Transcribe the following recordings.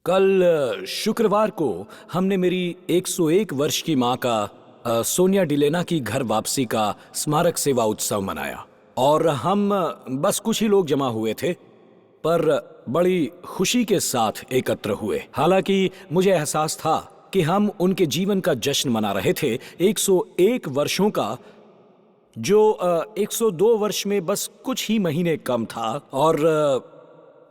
कल शुक्रवार को हमने मेरी 101 वर्ष की माँ का सोनिया डिलेना की घर वापसी का स्मारक सेवा उत्सव मनाया और हम बस कुछ ही लोग जमा हुए थे, पर बड़ी खुशी के साथ एकत्र हुए। हालांकि मुझे एहसास था कि हम उनके जीवन का जश्न मना रहे थे, 101 वर्षों का, जो 102 वर्ष में बस कुछ ही महीने कम था। और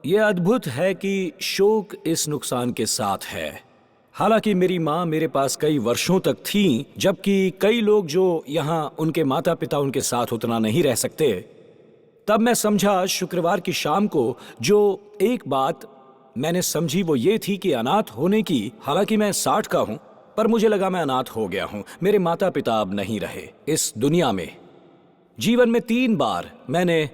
यह अद्भुत है कि शोक इस नुकसान के साथ है। हालांकि मेरी माँ मेरे पास कई वर्षों तक थीं, जबकि कई लोग जो यहाँ उनके माता पिता उनके साथ उतना नहीं रह सकते। तब मैं समझा शुक्रवार की शाम को जो एक बात मैंने समझी वो ये थी कि अनाथ होने की, हालांकि मैं 60 का हूँ, पर मुझे लगा मैं अनाथ हो गया हूँ। मेरे माता पिता अब नहीं रहे इस दुनिया में। जीवन में 3 बार मैंने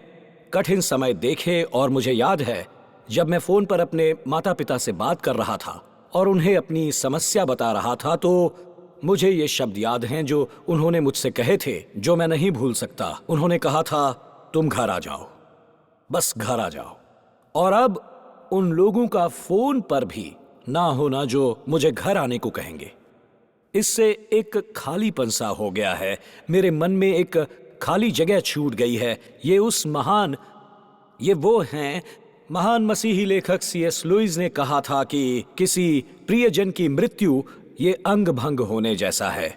कठिन समय देखे और मुझे याद है जब मैं फोन पर अपने माता पिता से बात कर रहा था और उन्हें अपनी समस्या बता रहा था, तो मुझे ये शब्द याद हैं जो उन्होंने मुझसे कहे थे, जो मैं नहीं भूल सकता। उन्होंने कहा था, तुम घर आ जाओ, बस घर आ जाओ। और अब उन लोगों का फोन पर भी ना होना जो मुझे घर आने को कहेंगे, इससे एक खालीपन सा हो गया है। मेरे मन में एक खाली जगह छूट गई है। ये वो हैं महान मसीही लेखक C.S. लुईस ने कहा था कि किसी प्रियजन की मृत्यु ये अंग भंग होने जैसा है।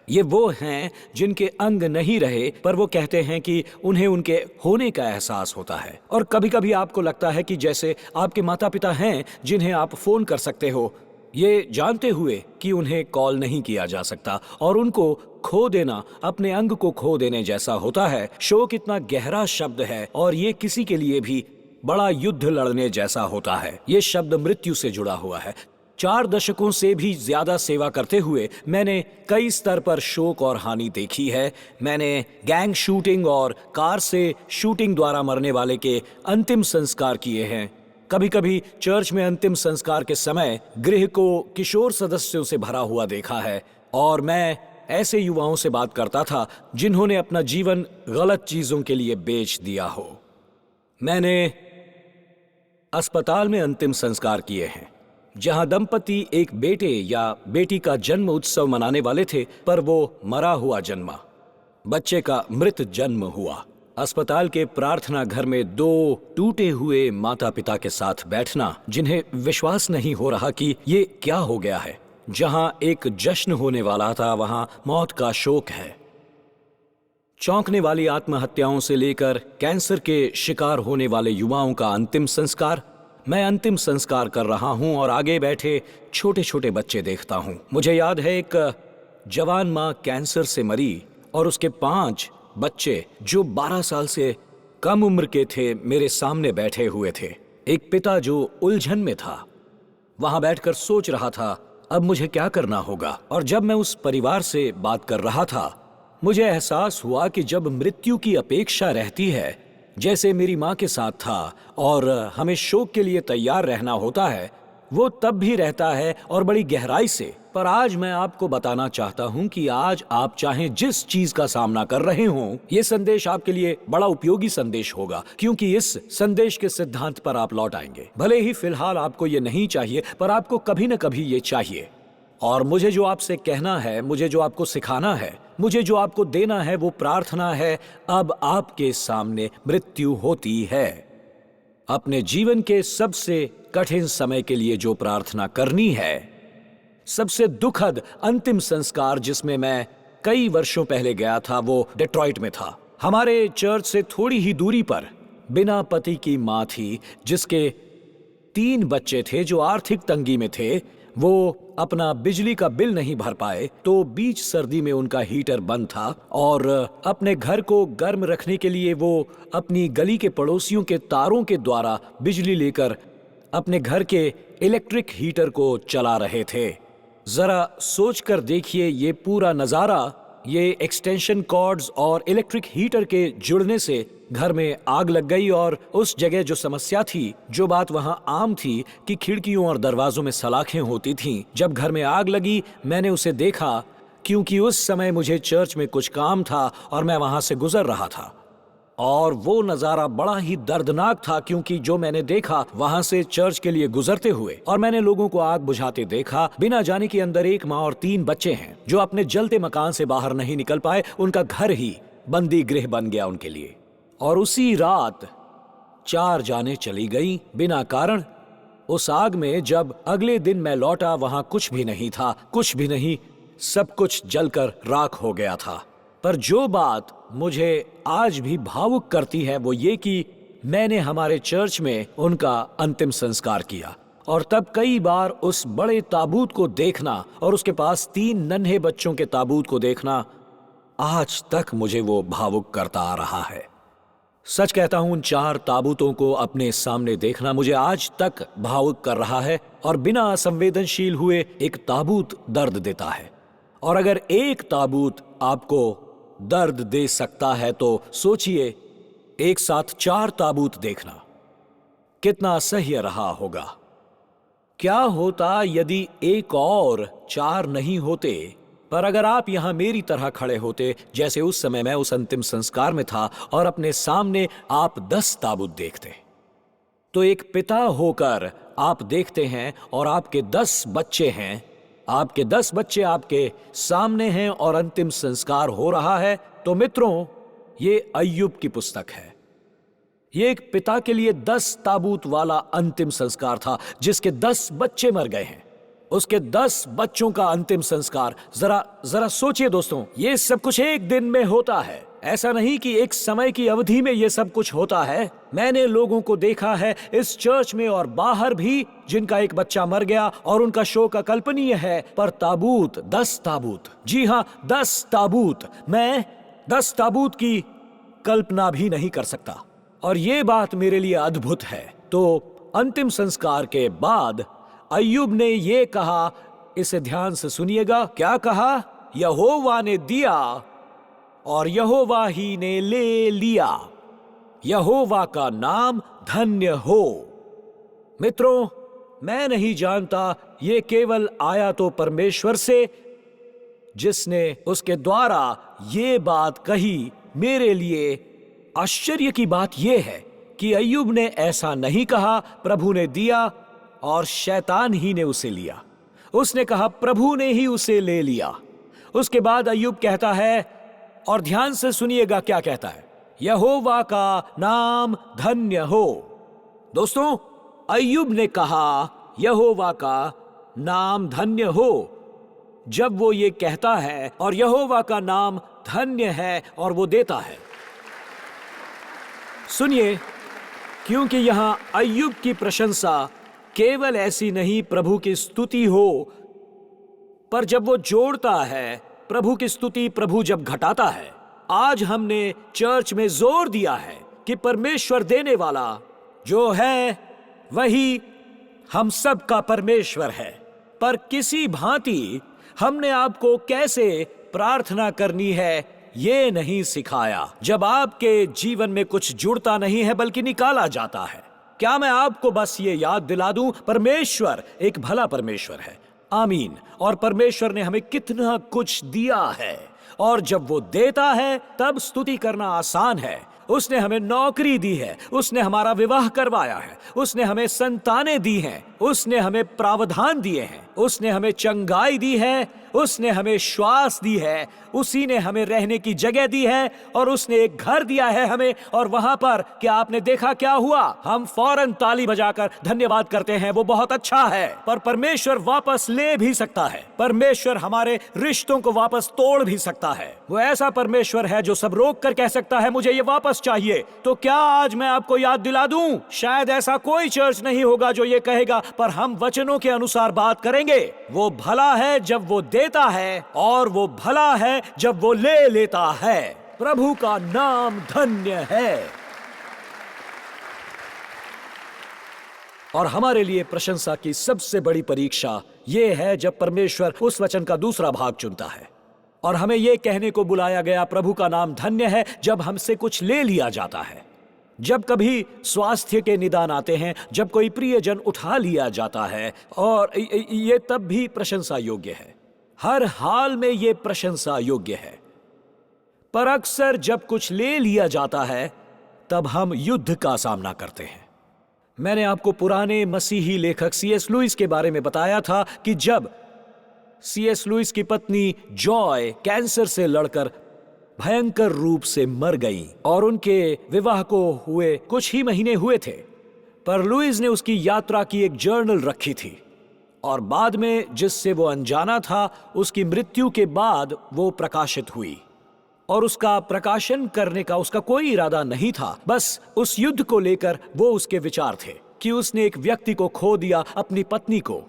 ये वो हैं जिनके अंग नहीं रहे, पर वो कहते हैं कि उन्हें उनके होने का एहसास होता है। और कभी कभी आपको लगता है कि जैसे आपके माता पिता हैं जिन्हें आप फोन कर सकते हो, ये जानते हुए कि उन्हें कॉल नहीं किया जा सकता, और उनको खो देना अपने अंग को खो देने जैसा होता है। शोक इतना गहरा शब्द है और ये किसी के लिए भी बड़ा युद्ध लड़ने जैसा होता है। ये शब्द मृत्यु से जुड़ा हुआ है। 4 दशकों से भी ज्यादा सेवा करते हुए मैंने कई स्तर पर शोक और हानि देखी है। मैंने गैंग शूटिंग और कार से शूटिंग द्वारा मरने वाले के अंतिम संस्कार किए हैं। कभी कभी चर्च में अंतिम संस्कार के समय गृह को किशोर सदस्यों से भरा हुआ देखा है, और मैं ऐसे युवाओं से बात करता था जिन्होंने अपना जीवन गलत चीजों के लिए बेच दिया हो। मैंने अस्पताल में अंतिम संस्कार किए हैं जहां दंपति एक बेटे या बेटी का जन्म उत्सव मनाने वाले थे, पर वो मरा हुआ जन्मा, बच्चे का मृत जन्म हुआ। अस्पताल के प्रार्थना घर में 2 टूटे हुए माता पिता के साथ बैठना, जिन्हें विश्वास नहीं हो रहा कि ये क्या हो गया है। जहां एक जश्न होने वाला था, वहां मौत का शोक है। चौंकने वाली आत्महत्याओं से लेकर कैंसर के शिकार होने वाले युवाओं का अंतिम संस्कार। मैं अंतिम संस्कार कर रहा हूं और आगे बैठे छोटे छोटे बच्चे देखता हूं। मुझे याद है एक जवान मां कैंसर से मरी और उसके 5 बच्चे जो 12 साल से कम उम्र के थे मेरे सामने बैठे हुए थे। एक पिता जो उलझन में था, वहां बैठकर सोच रहा था अब मुझे क्या करना होगा। और जब मैं उस परिवार से बात कर रहा था, मुझे एहसास हुआ कि जब मृत्यु की अपेक्षा रहती है, जैसे मेरी माँ के साथ था, और हमें शोक के लिए तैयार रहना होता है, वो तब भी रहता है और बड़ी गहराई से। पर आज मैं आपको बताना चाहता हूँ कि आज आप चाहें जिस चीज का सामना कर रहे हों, ये संदेश आपके लिए बड़ा उपयोगी संदेश होगा, क्योंकि इस संदेश के सिद्धांत पर आप लौट आएंगे। भले ही फिलहाल आपको ये नहीं चाहिए, पर आपको कभी न कभी ये चाहिए। और मुझे जो आपसे कहना है, मुझे जो आपको सिखाना है, मुझे जो आपको देना है, वो प्रार्थना है। अब आपके सामने मृत्यु होती है। अपने जीवन के सबसे कठिन समय के लिए जो प्रार्थना करनी है, सबसे दुखद अंतिम संस्कार जिसमें मैं कई वर्षों पहले गया था, वो डेट्रॉइट में था। हमारे चर्च से थोड़ी ही दूरी पर बिना पति की माँ थी जिसके 3 बच्चे थे जो आर्थिक तंगी में थे। वो अपना बिजली का बिल नहीं भर पाए, तो बीच सर्दी में उनका हीटर बंद था, और अपने घर को गर्म रखने के लिए वो अपनी गली के पड़ोसियों के तारों के द्वारा बिजली लेकर अपने घर के इलेक्ट्रिक हीटर को चला रहे थे। जरा सोचकर देखिए, ये पूरा नजारा, ये एक्सटेंशन कॉर्ड्स और इलेक्ट्रिक हीटर के जुड़ने से घर में आग लग गई। और उस जगह जो समस्या थी, जो बात वहां आम थी कि खिड़कियों और दरवाजों में सलाखें होती थीं, जब घर में आग लगी मैंने उसे देखा, क्योंकि उस समय मुझे चर्च में कुछ काम था और मैं वहां से गुजर रहा था। और वो नजारा बड़ा ही दर्दनाक था, क्योंकि जो मैंने देखा वहां से चर्च के लिए गुजरते हुए, और मैंने लोगों को आग बुझाते देखा, बिना जाने कि अंदर एक माँ और 3 बच्चे हैं जो अपने जलते मकान से बाहर नहीं निकल पाए। उनका घर ही बंदी गृह बन गया उनके लिए। और उसी रात 4 जानें चली गई बिना कारण उस आग में। जब अगले दिन मैं लौटा, वहां कुछ भी नहीं था, कुछ भी नहीं, सब कुछ जलकर राख हो गया था। पर जो बात मुझे आज भी भावुक करती है वो ये कि मैंने हमारे चर्च में उनका अंतिम संस्कार किया, और तब कई बार उस बड़े ताबूत को देखना और उसके पास 3 नन्हे बच्चों के ताबूत को देखना, आज तक मुझे वो भावुक करता आ रहा है। सच कहता हूं, उन 4 ताबूतों को अपने सामने देखना मुझे आज तक भावुक कर रहा है, और बिना संवेदनशील हुए एक ताबूत दर्द देता है। और अगर एक ताबूत आपको दर्द दे सकता है तो सोचिए एक साथ 4 ताबूत देखना कितना असह्य रहा होगा। क्या होता यदि एक और 4 नहीं होते? पर अगर आप यहां मेरी तरह खड़े होते, जैसे उस समय मैं उस अंतिम संस्कार में था, और अपने सामने आप 10 ताबूत देखते, तो एक पिता होकर आप देखते हैं और आपके 10 बच्चे हैं, आपके 10 बच्चे आपके सामने हैं और अंतिम संस्कार हो रहा है। तो मित्रों, ये अय्यूब की पुस्तक है। ये एक पिता के लिए 10 ताबूत वाला अंतिम संस्कार था, जिसके 10 बच्चे मर गए हैं। उसके 10 बच्चों का अंतिम संस्कार। जरा सोचिए दोस्तों, ये सब कुछ एक दिन में होता है। ऐसा नहीं कि एक समय की अवधि में ये सब कुछ होता है। मैंने लोगों को देखा है इस चर्च में और बाहर भी, जिनका एक बच्चा मर गया और उनका शोक अकल्पनीय है। पर ताबूत, 10 ताबूत, जी हाँ 10 ताबूत, मैं 10 ताबूत की कल्पना भी नहीं कर सकता, और ये बात मेरे लिए अद्भुत है। तो अंतिम संस्कार के बाद अय्यूब ने ये कहा, इसे ध्यान से सुनिएगा। क्या कहा? यहोवा ने दिया और यहोवा ही ने ले लिया, यहोवा का नाम धन्य हो। मित्रों, मैं नहीं जानता ये केवल आया तो परमेश्वर से, जिसने उसके द्वारा ये बात कही। मेरे लिए आश्चर्य की बात यह है कि अय्यूब ने ऐसा नहीं कहा प्रभु ने दिया और शैतान ही ने उसे लिया। उसने कहा प्रभु ने ही उसे ले लिया। उसके बाद अय्यूब कहता है, और ध्यान से सुनिएगा क्या कहता है, यहोवा का नाम धन्य हो। दोस्तों, अय्यूब ने कहा यहोवा का नाम धन्य हो। जब वो ये कहता है, और यहोवा का नाम धन्य है, और वो देता है। सुनिए, क्योंकि यहां अय्यूब की प्रशंसा केवल ऐसी नहीं प्रभु की स्तुति हो, पर जब वो जोड़ता है प्रभु की स्तुति, प्रभु जब घटाता है। आज हमने चर्च में जोर दिया है कि परमेश्वर देने वाला जो है वही हम सब का परमेश्वर है। पर किसी भांति हमने आपको कैसे प्रार्थना करनी है ये नहीं सिखाया। जब आपके जीवन में कुछ जुड़ता नहीं है बल्कि निकाला जाता है। क्या मैं आपको बस ये याद दिला दूं, परमेश्वर एक भला परमेश्वर है। आमीन। और परमेश्वर ने हमें कितना कुछ दिया है, और जब वो देता है तब स्तुति करना आसान है। उसने हमें नौकरी दी है, उसने हमारा विवाह करवाया है, उसने हमें संतानें दी हैं, उसने हमें प्रावधान दिए हैं, उसने हमें चंगाई दी है, उसने हमें श्वास दी है, उसी ने हमें रहने की जगह दी है, और उसने एक घर दिया है हमें। और वहां पर क्या आपने देखा क्या हुआ? हम फौरन ताली बजाकर धन्यवाद करते हैं, वो बहुत अच्छा है। पर परमेश्वर वापस ले भी सकता है। परमेश्वर हमारे रिश्तों को वापस तोड़ भी सकता है। वो ऐसा परमेश्वर है जो सब रोक कर कह सकता है मुझे ये वापस चाहिए। तो क्या आज मैं आपको याद दिला दूं? शायद ऐसा कोई चर्च नहीं होगा जो ये कहेगा, पर हम वचनों के अनुसार बात करेंगे। वो भला है जब वो देता है, और वो भला है जब वो ले लेता है। प्रभु का नाम धन्य है। और हमारे लिए प्रशंसा की सबसे बड़ी परीक्षा यह है जब परमेश्वर उस वचन का दूसरा भाग चुनता है, और हमें यह कहने को बुलाया गया प्रभु का नाम धन्य है जब हमसे कुछ ले लिया जाता है। जब कभी स्वास्थ्य के निदान आते हैं, जब कोई प्रियजन उठा लिया जाता है, और ये तब भी प्रशंसा योग्य है। हर हाल में ये प्रशंसा योग्य है। पर अक्सर जब कुछ ले लिया जाता है तब हम युद्ध का सामना करते हैं। मैंने आपको पुराने मसीही लेखक C.S. लुइस के बारे में बताया था कि जब C.S. लुइस की पत्नी जॉय कैंसर से लड़कर भयंकर रूप से मर गई और उनके विवाह को हुए कुछ ही महीने हुए थे, पर लुइस ने उसकी यात्रा की एक जर्नल रखी थी और बाद में जिससे वो अनजाना था, उसकी मृत्यु के बाद वो प्रकाशित हुई। और उसका प्रकाशन करने का उसका कोई इरादा नहीं था, बस उस युद्ध को लेकर वो उसके विचार थे कि उसने एक व्यक्ति को खो दिया, अपनी पत्नी को,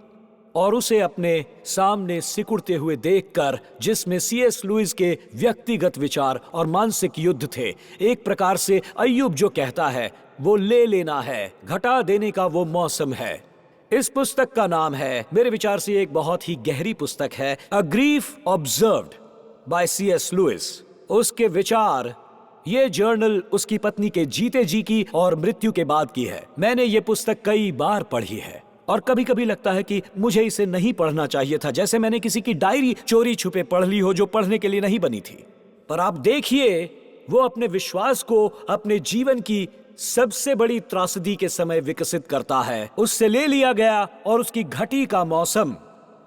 और उसे अपने सामने सिकुड़ते हुए देखकर, जिसमें C.S. लुइस के व्यक्तिगत विचार और मानसिक युद्ध थे। एक प्रकार से अय्यूब जो कहता है वो ले लेना है, घटा देने का वो मौसम है। इस पुस्तक का नाम है, मेरे विचार से एक बहुत ही गहरी पुस्तक है, a grief observed by C.S. Lewis. उसके विचार, ये जर्नल उसकी पत्नी के जीते जी की और मृत्यु के बाद की है। मैंने ये पुस्तक कई बार पढ़ी है और कभी कभी लगता है कि मुझे इसे नहीं पढ़ना चाहिए था, जैसे मैंने किसी की डायरी चोरी छुपे पढ़ ली हो जो पढ़ने के लिए नहीं बनी थी। पर आप देखिए, वो अपने विश्वास को अपने जीवन की सबसे बड़ी त्रासदी के समय विकसित करता है। उससे ले लिया गया और उसकी घटी का मौसम।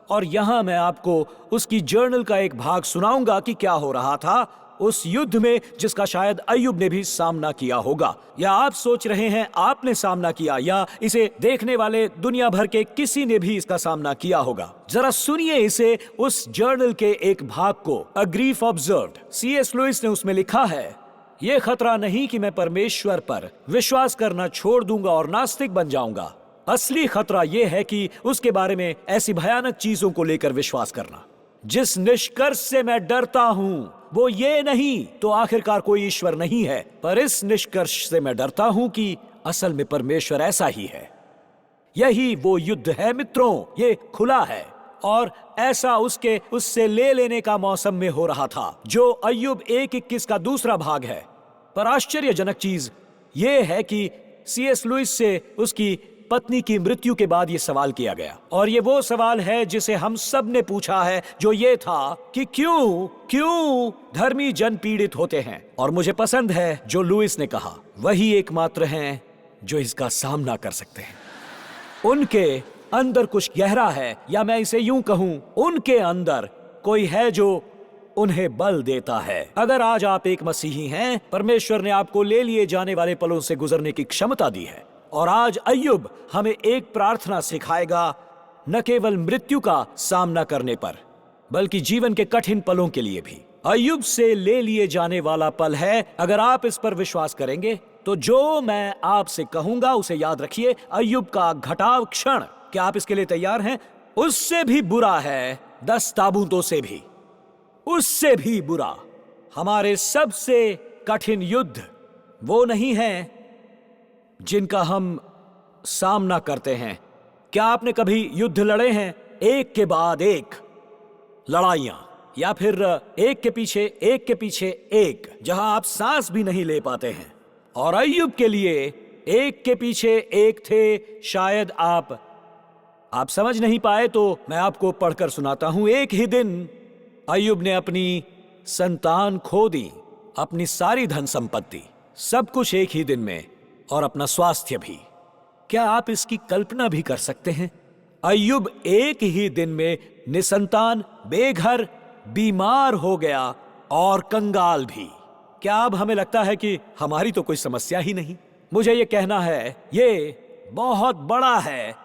और यहां मैं आपको उसकी जर्नल का एक भाग सुनाऊंगा कि क्या हो रहा था उस युद्ध में, जिसका शायद अय्यूब ने भी सामना किया होगा, या आप सोच रहे हैं आपने सामना किया, या इसे देखने वाले दुनिया भर के किसी ने भी इसका सामना किया होगा। जरा सुनिए इसे, उस जर्नल के एक भाग को, अ ग्रीफ ऑब्जर्व्ड। C.S. लुइस ने उसमें लिखा है, ये खतरा नहीं कि मैं परमेश्वर पर विश्वास करना छोड़ दूंगा और नास्तिक बन जाऊंगा। असली खतरा यह है कि उसके बारे में ऐसी भयानक चीजों को लेकर विश्वास करना। जिस निष्कर्ष से मैं डरता हूं वो ये नहीं तो आखिरकार कोई ईश्वर नहीं है, पर इस निष्कर्ष से मैं डरता हूं कि असल में परमेश्वर ऐसा ही है। यही वो युद्ध है मित्रों, ये खुला है और ऐसा उससे ले लेने का मौसम में हो रहा था, जो अय्यूब 1:21 का दूसरा भाग है। पर आश्चर्यजनक चीज ये है कि C.S. लुइस से उसकी पत्नी की मृत्यु के बाद ये सवाल किया गया, और ये वो सवाल है जिसे हम सब ने पूछा है, जो ये था कि क्यों धर्मी जन पीड़ित होते हैं। और मुझे पसंद है जो लुइस ने कहा, वही एकमात्र हैं जो इसका सामना कर सकते हैं। उनके अंदर कुछ गहरा है, या मैं इसे यूं कहूं, उनके अंदर कोई है जो उन्हें बल देता है। अगर आज आप एक मसीही हैं, परमेश्वर ने आपको ले लिए जाने वाले पलों से गुजरने की क्षमता दी है। और आज अय्यूब हमें एक प्रार्थना सिखाएगा, न केवल मृत्यु का सामना करने पर, बल्कि जीवन के कठिन पलों के लिए भी। अय्यूब से ले लिए जाने वाला पल है। अगर आप इस पर विश्वास करेंगे तो जो मैं आपसे कहूंगा उसे याद रखिए। अय्यूब का घटाव क्षण, क्या आप इसके लिए तैयार हैं? उससे भी बुरा है 10 ताबूतों से भी, उससे भी बुरा। हमारे सबसे कठिन युद्ध वो नहीं है जिनका हम सामना करते हैं। क्या आपने कभी युद्ध लड़े हैं? एक के बाद एक लड़ाइयां, या फिर एक के पीछे एक, जहां आप सांस भी नहीं ले पाते हैं। और अय्यूब के लिए एक के पीछे एक थे। शायद आप समझ नहीं पाए तो मैं आपको पढ़कर सुनाता हूं। एक ही दिन अय्यूब ने अपनी संतान खो दी, अपनी सारी धन संपत्ति, सब कुछ एक ही दिन में, और अपना स्वास्थ्य भी। क्या आप इसकी कल्पना भी कर सकते हैं? अय्यूब एक ही दिन में निसंतान, बेघर, बीमार हो गया और कंगाल भी। क्या अब हमें लगता है कि हमारी तो कोई समस्या ही नहीं? मुझे ये कहना है, ये बहुत बड़ा है।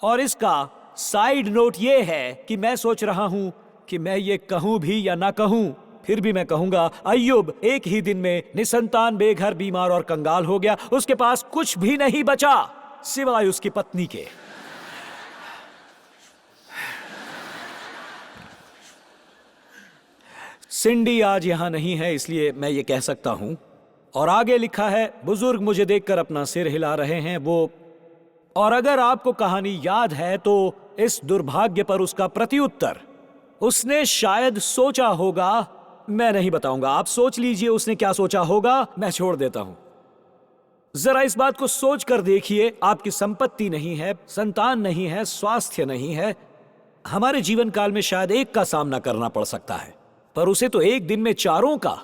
और इसका साइड नोट ये है कि मैं सोच रहा हूं कि मैं ये कहूं भी या ना कहूं, फिर भी मैं कहूंगा, अय्यूब एक ही दिन में निसंतान, बेघर, बीमार और कंगाल हो गया। उसके पास कुछ भी नहीं बचा सिवाय उसकी पत्नी के। सिंडी आज यहां नहीं है, इसलिए मैं ये कह सकता हूं। और आगे लिखा है, बुजुर्ग मुझे देखकर अपना सिर हिला रहे हैं वो। और अगर आपको कहानी याद है तो इस दुर्भाग्य पर उसका प्रत्युत्तर, उसने शायद सोचा होगा, मैं नहीं बताऊंगा, आप सोच लीजिए उसने क्या सोचा होगा, मैं छोड़ देता हूं। जरा इस बात को सोच कर देखिए, आपकी संपत्ति नहीं है, संतान नहीं है, स्वास्थ्य नहीं है। हमारे जीवन काल में शायद एक का सामना करना पड़ सकता है, पर उसे तो एक दिन में चारों का,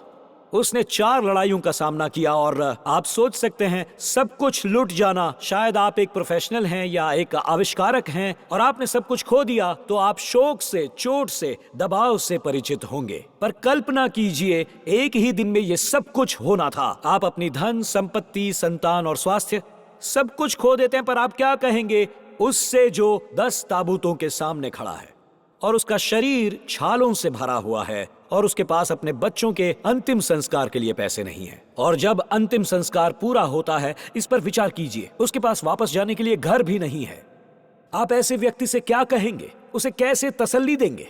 उसने 4 लड़ाइयों का सामना किया और आप सोच सकते हैं सब कुछ लूट जाना। शायद आप एक प्रोफेशनल हैं या एक आविष्कारक हैं और आपने सब कुछ खो दिया तो आप शोक से, चोट से, दबाव से परिचित होंगे। पर कल्पना कीजिए एक ही दिन में ये सब कुछ होना था। आप अपनी धन, संपत्ति, संतान और स्वास्थ्य सब कुछ खो देते हैं, पर आप क्या कहेंगे उससे जो 10 ताबूतों के सामने खड़ा है और उसका शरीर छालों से भरा हुआ है और उसके पास अपने बच्चों के अंतिम संस्कार के लिए पैसे नहीं है। और जब अंतिम संस्कार पूरा होता है, इस पर विचार कीजिए, उसके पास वापस जाने के लिए घर भी नहीं है। आप ऐसे व्यक्ति से क्या कहेंगे? उसे कैसे तसल्ली देंगे?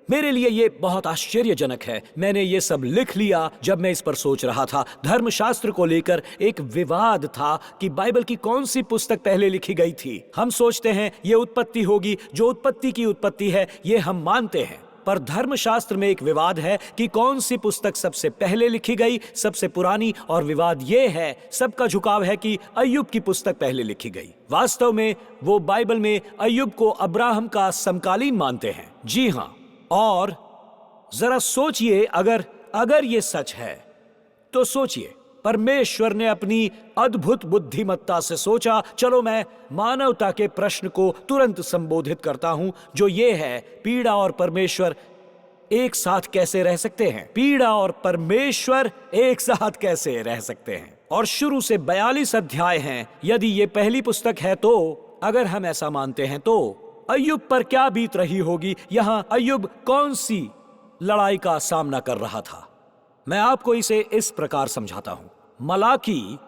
मेरे लिए ये बहुत आश्चर्यजनक है। मैंने ये सब लिख लिया जब मैं इस पर सोच रहा था। धर्मशास्त्र को लेकर एक विवाद था कि बाइबल की कौन सी पुस्तक पहले लिखी गई थी। हम सोचते हैं ये उत्पत्ति होगी, जो उत्पत्ति की उत्पत्ति है ये हम मानते हैं, पर धर्मशास्त्र में एक विवाद है कि कौन सी पुस्तक सबसे पहले लिखी गई, सबसे पुरानी। और विवाद ये है, सबका झुकाव है कि अय्यूब की पुस्तक पहले लिखी गई। वास्तव में वो बाइबल में अय्यूब को अब्राहम का समकालीन मानते हैं। जी हाँ, और जरा सोचिए, अगर ये सच है तो सोचिए, परमेश्वर ने अपनी अद्भुत बुद्धिमत्ता से सोचा, चलो मैं मानवता के प्रश्न को तुरंत संबोधित करता हूं, जो ये है, पीड़ा और परमेश्वर एक साथ कैसे रह सकते हैं? पीड़ा और परमेश्वर एक साथ कैसे रह सकते हैं? और शुरू से 42 अध्याय हैं। यदि ये पहली पुस्तक है तो अगर हम ऐसा मानते हैं तो अय्यूब पर क्या बीत रही होगी? यहां अय्यूब कौन सी लड़ाई का सामना कर रहा था? मैं आपको इसे इस प्रकार समझाता हूं। मलाकी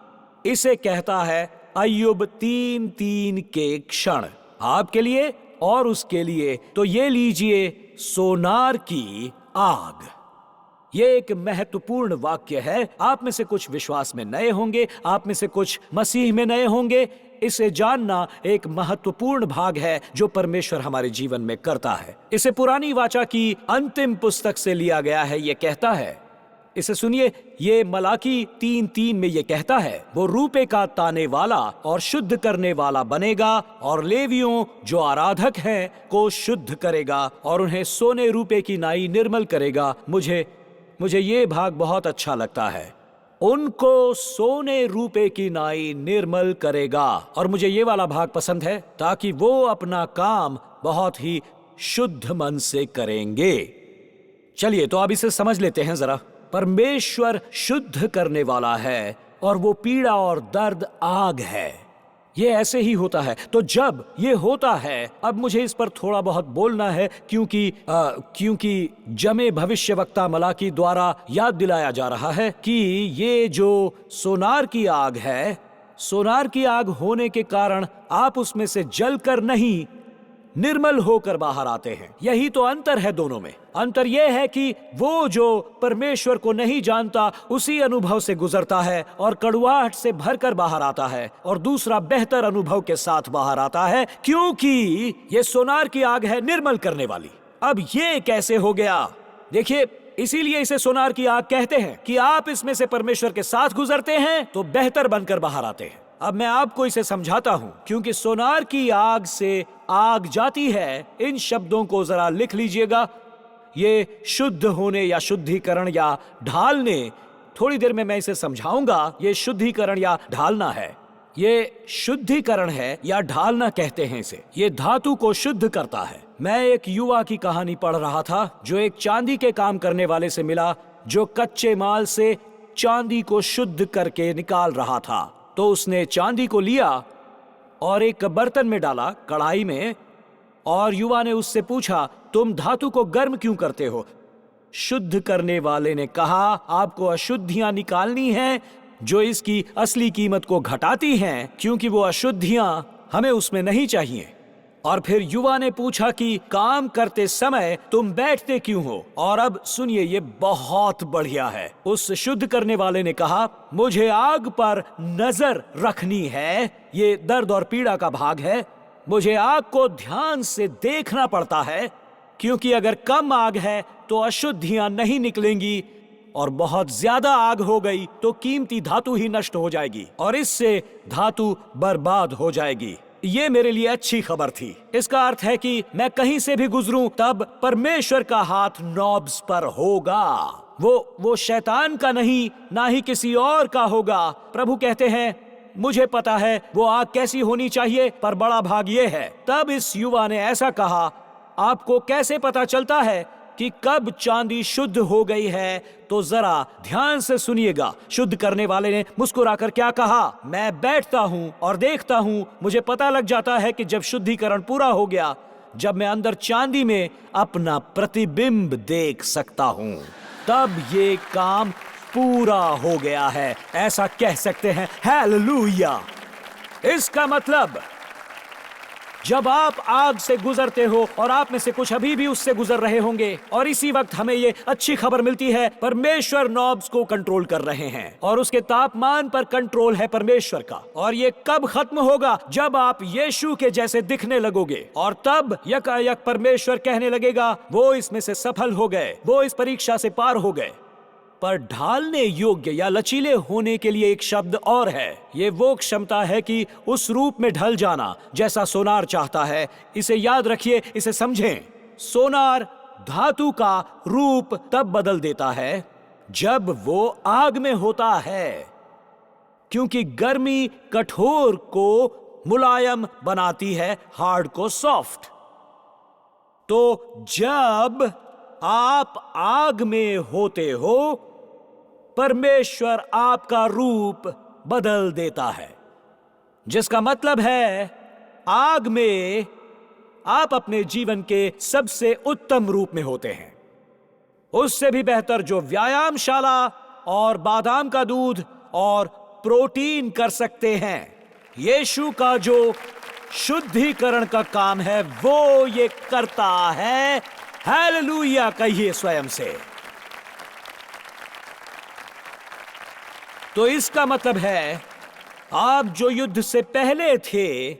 इसे कहता है अय्यूब 3:3 के क्षण, आपके लिए और उसके लिए। तो ये लीजिए, सोनार की आग। ये एक महत्वपूर्ण वाक्य है। आप में से कुछ विश्वास में नए होंगे, आप में से कुछ मसीह में नए होंगे। इसे जानना एक महत्वपूर्ण भाग है जो परमेश्वर हमारे जीवन में करता है। इसे पुरानी वाचा की अंतिम पुस्तक से लिया गया है। ये कहता है, इसे सुनिए, ये मलाकी 3:3 में ये कहता है, वो रूपे का ताने वाला और शुद्ध करने वाला बनेगा और लेवियों जो आराधक हैं को शुद्ध करेगा और उन्हें सोने रूपे की नाई निर्मल करेगा। मुझे ये भाग बहुत अच्छा लगता है, उनको सोने रूपे की नाई निर्मल करेगा। और मुझे ये वाला भाग पसंद है, ताकि वो अपना काम बहुत ही शुद्ध मन से करेंगे। चलिए तो अब इसे समझ लेते हैं जरा। परमेश्वर शुद्ध करने वाला है और वो पीड़ा और दर्द आग है। ये ऐसे ही होता है। तो जब ये होता है, अब मुझे इस पर थोड़ा बहुत बोलना है क्योंकि जमे भविष्यवक्ता मलाकी द्वारा याद दिलाया जा रहा है कि ये जो सोनार की आग है, सोनार की आग होने के कारण आप उसमें से जलकर नहीं, निर्मल होकर बाहर आते हैं। यही तो अंतर है दोनों में। अंतर यह है कि वो जो परमेश्वर को नहीं जानता उसी अनुभव से गुजरता है और कड़ुआहट से भरकर बाहर आता है, और दूसरा बेहतर अनुभव के साथ बाहर आता है, क्योंकि ये सोनार की आग है निर्मल करने वाली। अब ये कैसे हो गया? देखिए, इसीलिए इसे सोनार की आग कहते हैं कि आप इसमें से परमेश्वर के साथ गुजरते हैं तो बेहतर बनकर बाहर आते हैं। अब मैं आपको इसे समझाता हूं, क्योंकि सोनार की आग से आग जाती है। इन शब्दों को जरा लिख लीजिएगा। ये शुद्ध होने या शुद्धिकरण या ढालने, थोड़ी देर में मैं इसे समझाऊंगा। ये शुद्धिकरण या ढालना है। ये शुद्धिकरण है या ढालना कहते हैं इसे। ये धातु को शुद्ध करता है। मैं एक युवा की कहानी पढ़ रहा था जो एक चांदी के काम करने वाले से मिला, जो कच्चे माल से चांदी को शुद्ध करके निकाल रहा था। तो उसने चांदी को लिया और एक बर्तन में डाला, कढ़ाई में, और युवा ने उससे पूछा, तुम धातु को गर्म क्यों करते हो? शुद्ध करने वाले ने कहा, आपको अशुद्धियां निकालनी हैं जो इसकी असली कीमत को घटाती हैं, क्योंकि वो अशुद्धियां हमें उसमें नहीं चाहिए। और फिर युवा ने पूछा कि काम करते समय तुम बैठते क्यों हो? और अब सुनिए, ये बहुत बढ़िया है। उस शुद्ध करने वाले ने कहा, मुझे आग पर नजर रखनी है। ये दर्द और पीड़ा का भाग है। मुझे आग को ध्यान से देखना पड़ता है, क्योंकि अगर कम आग है तो अशुद्धियां नहीं निकलेंगी, और बहुत ज्यादा आग हो गई तो कीमती धातु ही नष्ट हो जाएगी और इससे धातु बर्बाद हो जाएगी। ये मेरे लिए अच्छी खबर थी। इसका अर्थ है कि मैं कहीं से भी गुजरूं तब परमेश्वर का हाथ नॉब्स पर होगा। वो शैतान का नहीं, ना ही किसी और का होगा। प्रभु कहते हैं, मुझे पता है वो आग कैसी होनी चाहिए, पर बड़ा भाग ये है। तब इस युवा ने ऐसा कहा, आपको कैसे पता चलता है कि कब चांदी शुद्ध हो गई है? तो जरा ध्यान से सुनिएगा। शुद्ध करने वाले ने मुस्कुराकर क्या कहा, मैं बैठता हूँ और देखता हूँ, मुझे पता लग जाता है कि जब शुद्धिकरण पूरा हो गया, जब मैं अंदर चांदी में अपना प्रतिबिंब देख सकता हूँ, तब ये काम पूरा हो गया है। ऐसा कह सकते हैं। हालेलुया। इसका मतलब जब आप आग से गुजरते हो, और आप में से कुछ अभी भी उससे गुजर रहे होंगे, और इसी वक्त हमें ये अच्छी खबर मिलती है, परमेश्वर नॉब्स को कंट्रोल कर रहे हैं और उसके तापमान पर कंट्रोल है परमेश्वर का। और ये कब खत्म होगा? जब आप यीशु के जैसे दिखने लगोगे, और तब यकायक परमेश्वर कहने लगेगा, वो इसमें से सफल हो गए, वो इस परीक्षा से पार हो गए। पर ढालने योग्य या लचीले होने के लिए एक शब्द और है। ये वो क्षमता है कि उस रूप में ढल जाना जैसा सोनार चाहता है। इसे याद रखिए, इसे समझें। सोनार धातु का रूप तब बदल देता है जब वो आग में होता है, क्योंकि गर्मी कठोर को मुलायम बनाती है, हार्ड को सॉफ्ट। तो जब आप आग में होते हो, परमेश्वर आपका रूप बदल देता है, जिसका मतलब है आग में आप अपने जीवन के सबसे उत्तम रूप में होते हैं। उससे भी बेहतर जो व्यायामशाला और बादाम का दूध और प्रोटीन कर सकते हैं। यीशु का जो शुद्धिकरण का काम है वो ये करता है। हालेलुया कहिए स्वयं से। तो इसका मतलब है, आप जो युद्ध से पहले थे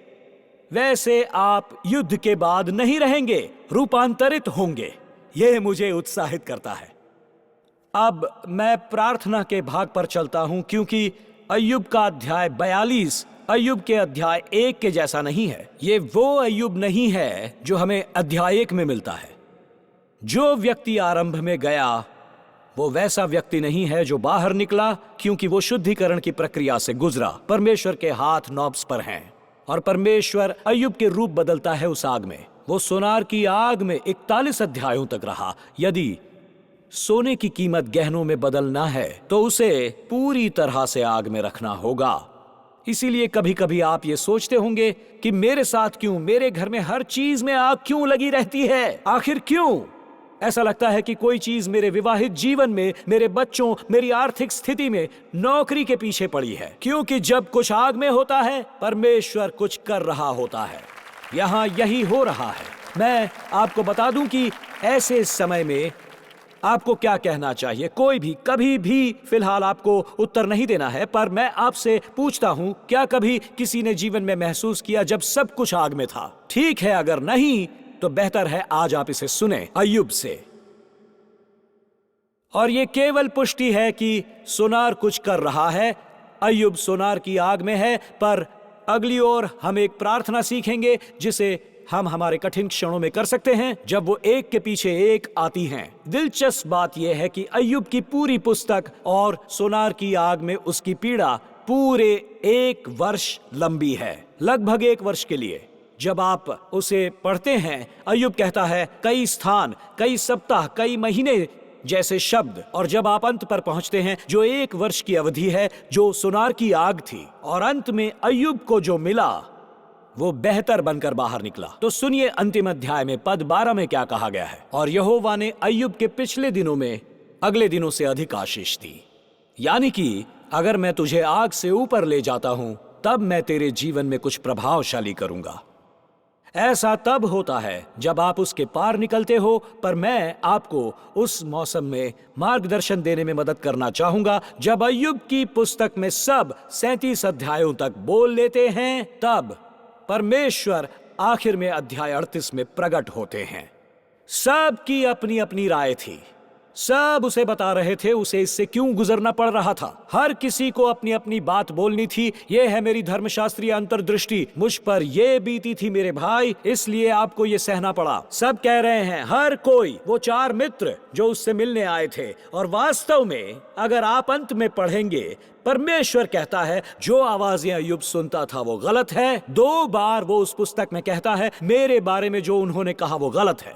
वैसे आप युद्ध के बाद नहीं रहेंगे, रूपांतरित होंगे। यह मुझे उत्साहित करता है। अब मैं प्रार्थना के भाग पर चलता हूं, क्योंकि अय्यूब का अध्याय 42 अय्यूब के अध्याय 1 के जैसा नहीं है। ये वो अय्यूब नहीं है जो हमें अध्याय 1 में मिलता है। जो व्यक्ति आरंभ में गया वो वैसा व्यक्ति नहीं है जो बाहर निकला, क्योंकि वो शुद्धिकरण की प्रक्रिया से गुजरा। परमेश्वर के हाथ नॉब्स पर हैं और परमेश्वर अय्यूब के रूप बदलता है उस आग में। वो सोनार की आग में 41 अध्यायों तक रहा। यदि सोने की कीमत गहनों में बदलना है तो उसे पूरी तरह से आग में रखना होगा। इसीलिए कभी कभी आप ये सोचते होंगे कि मेरे साथ क्यों, मेरे घर में हर चीज में आग क्यों लगी रहती है? आखिर क्यों? ऐसा लगता है कि कोई चीज मेरे विवाहित जीवन में, मेरे बच्चों, मेरी आर्थिक स्थिति में, नौकरी के पीछे पड़ी है। क्योंकि जब कुछ आग में होता है, परमेश्वर कुछ कर रहा होता है। यहां यही हो रहा है। मैं आपको बता दूं कि ऐसे समय में आपको क्या कहना चाहिए। कोई भी कभी भी फिलहाल आपको उत्तर नहीं देना है, पर मैं आपसे पूछता हूं, क्या कभी किसी ने जीवन में महसूस किया जब सब कुछ आग में था? ठीक है, अगर नहीं तो बेहतर है आज आप इसे सुने अय्यूब से। और ये केवल पुष्टि है कि सोनार कुछ कर रहा है। अय्यूब सोनार की आग में है, पर अगली ओर हम एक प्रार्थना सीखेंगे जिसे हम हमारे कठिन क्षणों में कर सकते हैं, जब वो एक के पीछे एक आती हैं। दिलचस्प बात यह है कि अय्यूब की पूरी पुस्तक और सोनार की आग में उसकी पीड़ा पूरे 1 वर्ष लंबी है, लगभग 1 वर्ष के लिए। जब आप उसे पढ़ते हैं, अय्यूब कहता है कई स्थान, कई सप्ताह, कई महीने जैसे शब्द, और जब आप अंत पर पहुंचते हैं जो 1 वर्ष की अवधि है, जो सोनार की आग थी, और अंत में अय्यूब को जो मिला वो बेहतर बनकर बाहर निकला। तो सुनिए अंतिम अध्याय में पद 12 में क्या कहा गया है। और यहोवा ने अय्यूब के पिछले दिनों में अगले दिनों से अधिक आशीष दी। यानी कि अगर मैं तुझे आग से ऊपर ले जाता हूं, तब मैं तेरे जीवन में कुछ प्रभावशाली करूंगा। ऐसा तब होता है जब आप उसके पार निकलते हो, पर मैं आपको उस मौसम में मार्गदर्शन देने में मदद करना चाहूंगा जब अय्यूब की पुस्तक में सब 37 अध्यायों तक बोल लेते हैं। तब परमेश्वर आखिर में अध्याय 38 में प्रकट होते हैं। सबकी अपनी अपनी राय थी, सब उसे बता रहे थे उसे इससे क्यों गुजरना पड़ रहा था। हर किसी को अपनी अपनी बात बोलनी थी। ये है मेरी धर्मशास्त्रीय अंतर्दृष्टि, मुझ पर ये बीती थी मेरे भाई, इसलिए आपको ये सहना पड़ा। सब कह रहे हैं, हर कोई, वो 4 मित्र जो उससे मिलने आए थे। और वास्तव में अगर आप अंत में पढ़ेंगे, परमेश्वर कहता है जो आवाजें अय्यूब सुनता था वो गलत है। 2 बार वो उस पुस्तक में कहता है मेरे बारे में जो उन्होंने कहा वो गलत है।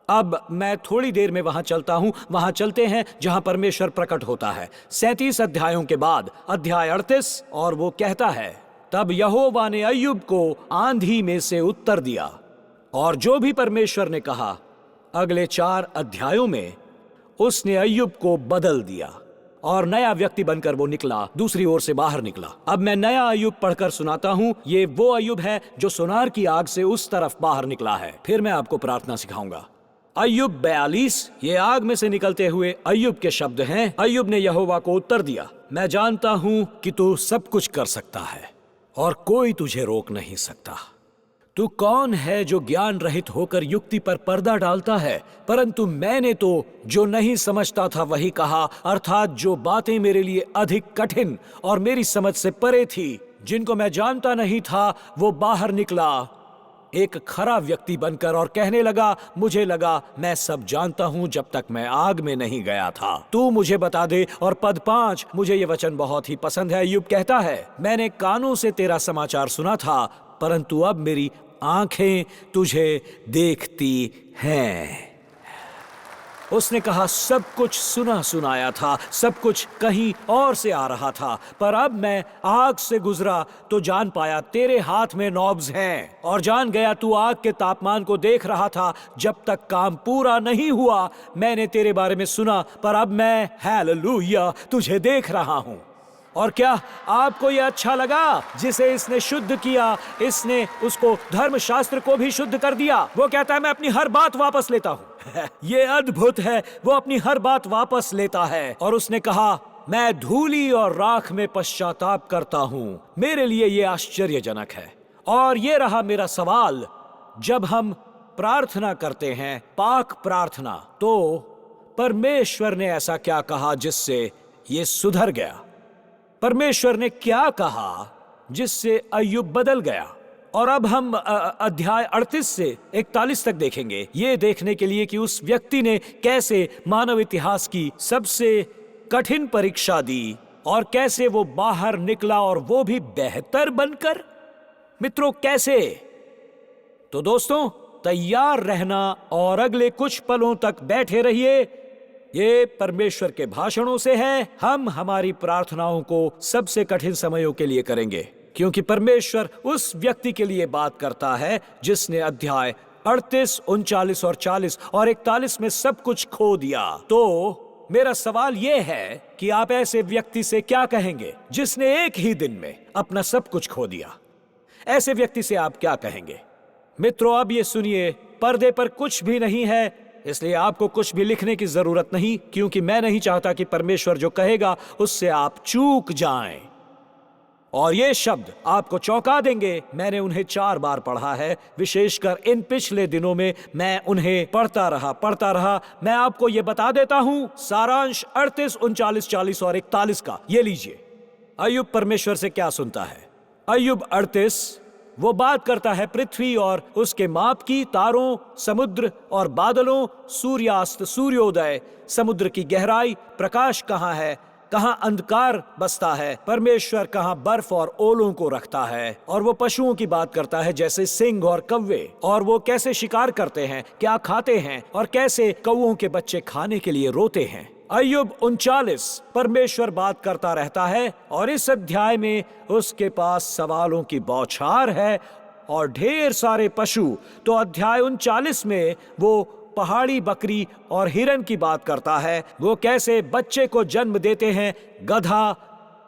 अब मैं थोड़ी देर में वहां चलता हूं। वहां चलते हैं जहां परमेश्वर प्रकट होता है। 37 अध्यायों के बाद अध्याय 38, और वो कहता है, तब यहोवा ने अय्यूब को आंधी में से उत्तर दिया, और जो भी परमेश्वर ने कहा अगले 4 अध्यायों में उसने अय्यूब को बदल दिया, और नया व्यक्ति बनकर वो निकला, दूसरी ओर से बाहर निकला। अब मैं नया अय्यूब पढ़कर सुनाता हूं। ये वो अय्यूब है जो सुनार की आग से उस तरफ बाहर निकला है। फिर मैं आपको प्रार्थना सिखाऊंगा। अय्यूब 42, ये आग में से निकलते हुए अय्यूब के शब्द हैं। अय्यूब ने यहोवा को उत्तर दिया, मैं जानता हूं कि तू सब कुछ कर सकता है और कोई तुझे रोक नहीं सकता। तू कौन है जो ज्ञान रहित होकर युक्ति पर पर्दा डालता है? परंतु मैंने तो जो नहीं समझता था वही कहा, अर्थात जो बातें मेरे लिए अधिक कठिन और मेरी समझ से परे थी, जिनको मैं जानता नहीं था, वो बाहर निकला एक खरा व्यक्ति बनकर और कहने लगा, मुझे लगा मैं सब जानता हूं जब तक मैं आग में नहीं गया था। तू मुझे बता दे। और पद 5, मुझे ये वचन बहुत ही पसंद है। अय्यूब कहता है, मैंने कानों से तेरा समाचार सुना था, परंतु अब मेरी आंखें तुझे देखती हैं। उसने कहा, सब कुछ सुना सुनाया था, सब कुछ कहीं और से आ रहा था, पर अब मैं आग से गुजरा तो जान पाया तेरे हाथ में नॉब्स हैं, और जान गया तू आग के तापमान को देख रहा था जब तक काम पूरा नहीं हुआ। मैंने तेरे बारे में सुना, पर अब मैं, हालेलुया, तुझे देख रहा हूं। और क्या आपको यह अच्छा लगा? जिसे इसने शुद्ध किया, इसने उसको धर्मशास्त्र को भी शुद्ध कर दिया। वो कहता है मैं अपनी हर बात वापस लेता हूं। ये अद्भुत है, वो अपनी हर बात वापस लेता है। और उसने कहा, मैं धूली और राख में पश्चाताप करता हूं। मेरे लिए ये आश्चर्यजनक है। और ये रहा मेरा सवाल, जब हम प्रार्थना करते हैं, पाक प्रार्थना, तो परमेश्वर ने ऐसा क्या कहा जिससे ये सुधर गया? परमेश्वर ने क्या कहा जिससे अय्यूब बदल गया? और अब हम अध्याय 38 से 41 तक देखेंगे, ये देखने के लिए कि उस व्यक्ति ने कैसे मानव इतिहास की सबसे कठिन परीक्षा दी और कैसे वो बाहर निकला, और वो भी बेहतर बनकर। मित्रों, कैसे? तो दोस्तों, तैयार रहना और अगले कुछ पलों तक बैठे रहिए। ये परमेश्वर के भाषणों से है। हम हमारी प्रार्थनाओं को सबसे कठिन समयों के लिए करेंगे, क्योंकि परमेश्वर उस व्यक्ति के लिए बात करता है जिसने अध्याय 38, 39 और 40 और 41 में सब कुछ खो दिया। तो मेरा सवाल यह है कि आप ऐसे व्यक्ति से क्या कहेंगे जिसने एक ही दिन में अपना सब कुछ खो दिया? ऐसे व्यक्ति से आप क्या कहेंगे? मित्रों, अब ये सुनिए, पर्दे पर कुछ भी नहीं है, इसलिए आपको कुछ भी लिखने की जरूरत नहीं, क्योंकि मैं नहीं चाहता कि परमेश्वर जो कहेगा उससे आप चूक जाएं। और ये शब्द आपको चौंका देंगे। मैंने उन्हें 4 बार पढ़ा है, विशेषकर इन पिछले दिनों में मैं उन्हें पढ़ता रहा। मैं आपको ये बता देता हूं, सारांश 38, 39, 40 और 41 का। ये लीजिए, अय्यूब परमेश्वर से क्या सुनता है। अय्यूब 38 वो बात करता है पृथ्वी और उसके माप की, तारों, समुद्र और बादलों, सूर्यास्त, सूर्योदय, समुद्र की गहराई, प्रकाश कहाँ है, कहाँ अंधकार बसता है, परमेश्वर कहाँ बर्फ और ओलों को रखता है। और वो पशुओं की बात करता है, जैसे सिंह और कौवे, और वो कैसे शिकार करते हैं, क्या खाते हैं, और कैसे कौओं के बच्चे खाने के लिए रोते हैं। अय्यूब 39 परमेश्वर बात करता रहता है, और इस अध्याय में उसके पास सवालों की बौछार है और ढेर सारे पशु। तो अध्याय 39 में वो पहाड़ी बकरी और हिरन की बात करता है, वो कैसे बच्चे को जन्म देते हैं, गधा,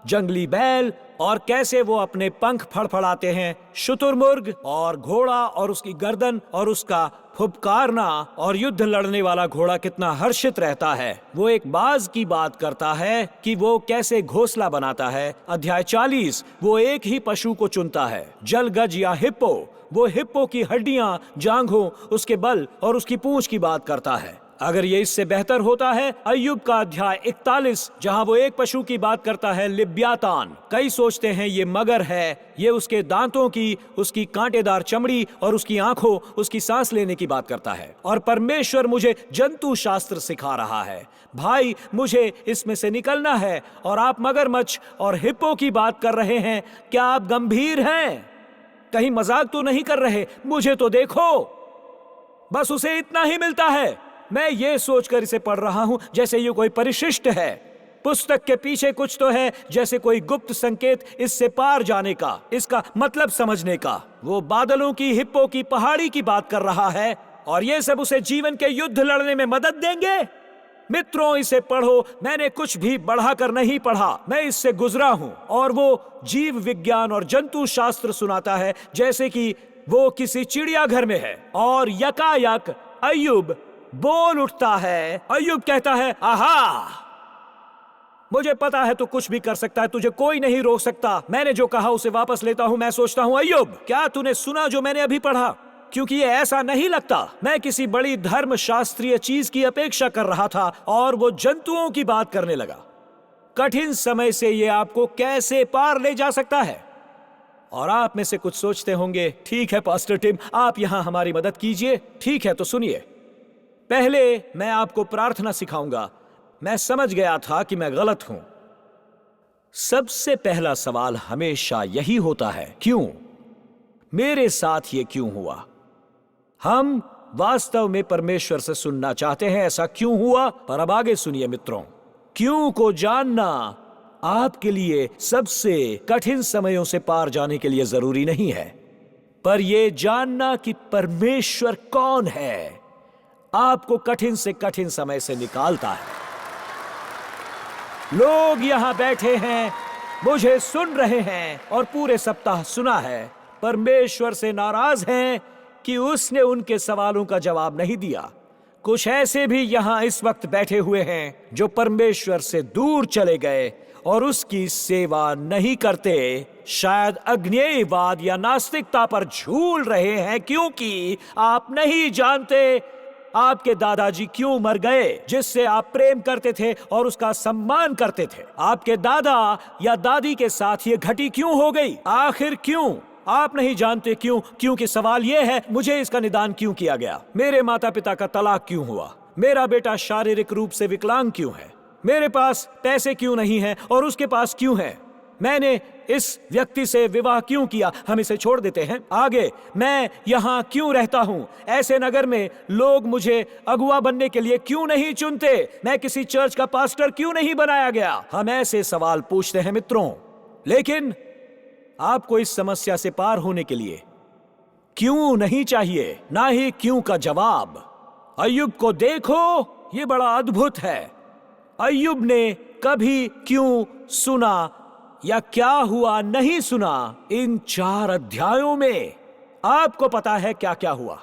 जंगली बैल, और कैसे वो अपने पंख फड़फड़ाते हैं, शुतुरमुर्ग और घोड़ा और उसकी गर्दन और उसका फुफकारना, और युद्ध लड़ने वाला घोड़ा कितना हर्षित रहता है। वो एक बाज की बात करता है कि वो कैसे घोंसला बनाता है। अध्याय 40 वो एक ही पशु को चुनता है, जलगज या हिप्पो। वो हिप्पो की हड्डियां, जांघों, उसके बल और उसकी पूंछ की बात करता है। अगर ये इससे बेहतर होता है, अय्यूब का अध्याय 41 जहां वो एक पशु की बात करता है, लिब्यातान। कई सोचते हैं ये मगर है, ये उसके दांतों की, उसकी कांटेदार चमड़ी और उसकी आंखों, उसकी सांस लेने की बात करता है। और परमेश्वर मुझे जंतु शास्त्र सिखा रहा है। भाई, मुझे इसमें से निकलना है और आप मगरमच्छ और हिप्पो की बात कर रहे हैं। क्या आप गंभीर हैं? कहीं मजाक तो नहीं कर रहे? मुझे तो देखो, बस उसे इतना ही मिलता है। मैं ये सोचकर इसे पढ़ रहा हूं जैसे ये कोई परिशिष्ट है। पुस्तक के पीछे कुछ तो है, जैसे कोई गुप्त संकेत इससे पार जाने का, इसका मतलब समझने का। वो बादलों की, हिप्पो की, पहाड़ी की बात कर रहा है और ये सब उसे जीवन के युद्ध लड़ने में मदद देंगे। मित्रों, इसे पढ़ो। मैंने कुछ भी बढ़ाकर नहीं पढ़ा, मैं इससे गुजरा हूं। और वो जीव विज्ञान और जंतु शास्त्र सुनाता है जैसे कि वो किसी चिड़ियाघर में है। और यकायक अय्यूब बोल उठता है। अय्यूब कहता है, आहा, मुझे पता है तू कुछ भी कर सकता है, तुझे कोई नहीं रोक सकता। मैंने जो कहा उसे वापस लेता हूं। मैं सोचता हूं, अय्यूब, क्या तूने सुना जो मैंने अभी पढ़ा? क्योंकि ये ऐसा नहीं लगता। मैं किसी बड़ी धर्म शास्त्रीय चीज की अपेक्षा कर रहा था और वो जंतुओं की बात करने लगा। कठिन समय से ये आपको कैसे पार ले जा सकता है? और आप में से कुछ सोचते होंगे, ठीक है पास्टर टिम, आप यहां हमारी मदद कीजिए। ठीक है, तो सुनिए। पहले मैं आपको प्रार्थना सिखाऊंगा। मैं समझ गया था कि मैं गलत हूं। सबसे पहला सवाल हमेशा यही होता है, क्यों? मेरे साथ ये क्यों हुआ? हम वास्तव में परमेश्वर से सुनना चाहते हैं, ऐसा क्यों हुआ? पर अब आगे सुनिए मित्रों। क्यों को जानना आपके लिए सबसे कठिन समयों से पार जाने के लिए जरूरी नहीं है, पर यह जानना कि परमेश्वर कौन है आपको कठिन से कठिन समय से निकालता है। लोग यहां बैठे हैं, मुझे सुन रहे हैं और पूरे सप्ताह सुना है, परमेश्वर से नाराज हैं कि उसने उनके सवालों का जवाब नहीं दिया। कुछ ऐसे भी यहां इस वक्त बैठे हुए हैं जो परमेश्वर से दूर चले गए और उसकी सेवा नहीं करते। शायद अज्ञेयवाद या नास्तिकता पर झूल रहे हैं, क्योंकि आप नहीं जानते आपके दादाजी क्यों मर गए, जिससे आप प्रेम करते थे और उसका सम्मान करते थे। आपके दादा या दादी के साथ ये घटी क्यों हो गई? आखिर क्यों? आप नहीं जानते क्यों? क्योंकि सवाल यह है, मुझे इसका निदान क्यों किया गया? मेरे माता पिता का तलाक क्यों हुआ? मेरा बेटा शारीरिक रूप से विकलांग क्यों है? मेरे पास पैसे क्यों नहीं है और उसके पास क्यों है? मैंने इस व्यक्ति से विवाह क्यों किया? हम इसे छोड़ देते हैं। आगे, मैं यहाँ क्यों रहता हूँ? ऐसे नगर में लोग मुझे अगुआ बनने के लिए क्यों नहीं चुनते? मैं किसी चर्च का पास्टर क्यों नहीं बनाया गया? हम ऐसे सवाल पूछते हैं मित्रों। लेकिन आपको इस समस्या से पार होने के लिए क्यों नहीं चाहिए, ना ही क्यों का जवाब। अय्यूब को देखो, ये बड़ा अद्भुत है। अय्यूब ने कभी क्यों सुना या क्या हुआ नहीं सुना। इन 4 अध्यायों में आपको पता है क्या क्या हुआ।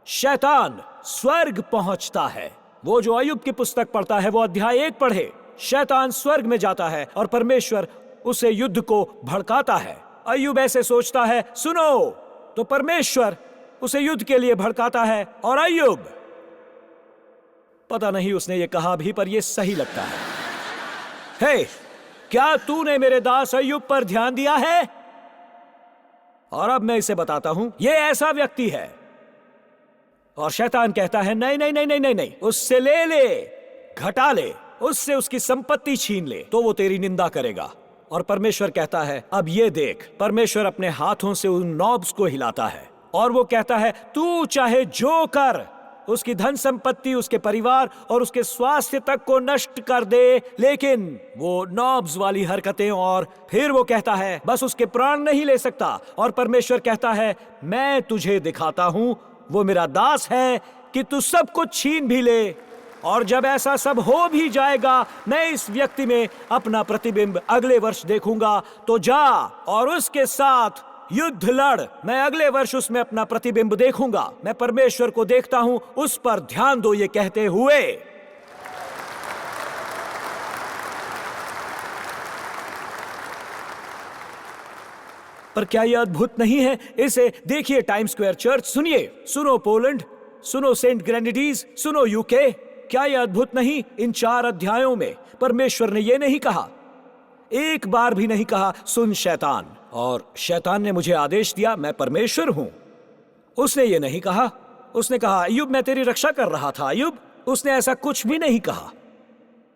शैतान स्वर्ग पहुंचता है। वो जो अय्यूब की पुस्तक पढ़ता है वो अध्याय 1 पढ़े। शैतान स्वर्ग में जाता है और परमेश्वर उसे युद्ध को भड़काता है। अय्यूब ऐसे सोचता है, सुनो, तो परमेश्वर उसे युद्ध के लिए भड़काता है और अय्यूब, पता नहीं उसने ये कहा भी, पर ये सही लगता है। हे, क्या तूने मेरे दास अय्यूब पर ध्यान दिया है? और अब मैं इसे बताता हूं, ये ऐसा व्यक्ति है। और शैतान कहता है, नहीं नहीं नहीं नहीं नहीं नहीं, उससे ले ले, घटा ले, उससे उसकी संपत्ति छीन ले, तो वो तेरी निंदा करेगा। और परमेश्वर कहता है, अब ये देख। परमेश्वर अपने हाथों से उन नॉब्स को हिलाता है और वो कहता है, तू चाहे जो कर, उसकी धन संपत्ति, उसके परिवार और उसके स्वास्थ्य तक को नष्ट कर दे, लेकिन वो नॉब्स वाली हरकतें। और फिर वो कहता है, बस उसके प्राण नहीं ले सकता। और परमेश्वर कहता है, मैं तुझे दिखाता हूं, वो मेरा दास है, कि तू सब कुछ छीन भी ले। और जब ऐसा सब हो भी जाएगा, मैं इस व्यक्ति में अपना प्रतिबिंब अगले वर्ष देखूंगा, तो जा और उसके साथ युद्ध लड़। मैं अगले वर्ष उसमें अपना प्रतिबिंब देखूंगा। मैं परमेश्वर को देखता हूं, उस पर ध्यान दो, ये कहते हुए पर क्या यह अद्भुत नहीं है? इसे देखिए, टाइम स्क्वायर चर्च। सुनिए, सुनो पोलैंड, सुनो सेंट ग्रेनेडीज, सुनो यूके। क्या यह अद्भुत नहीं? इन 4 अध्यायों में परमेश्वर ने यह नहीं कहा, एक बार भी नहीं कहा, सुन शैतान। और शैतान ने मुझे आदेश दिया, मैं परमेश्वर हूं। उसने ये नहीं कहा। उसने कहा, अय्यूब मैं तेरी रक्षा कर रहा था। अय्यूब, उसने ऐसा कुछ भी नहीं कहा।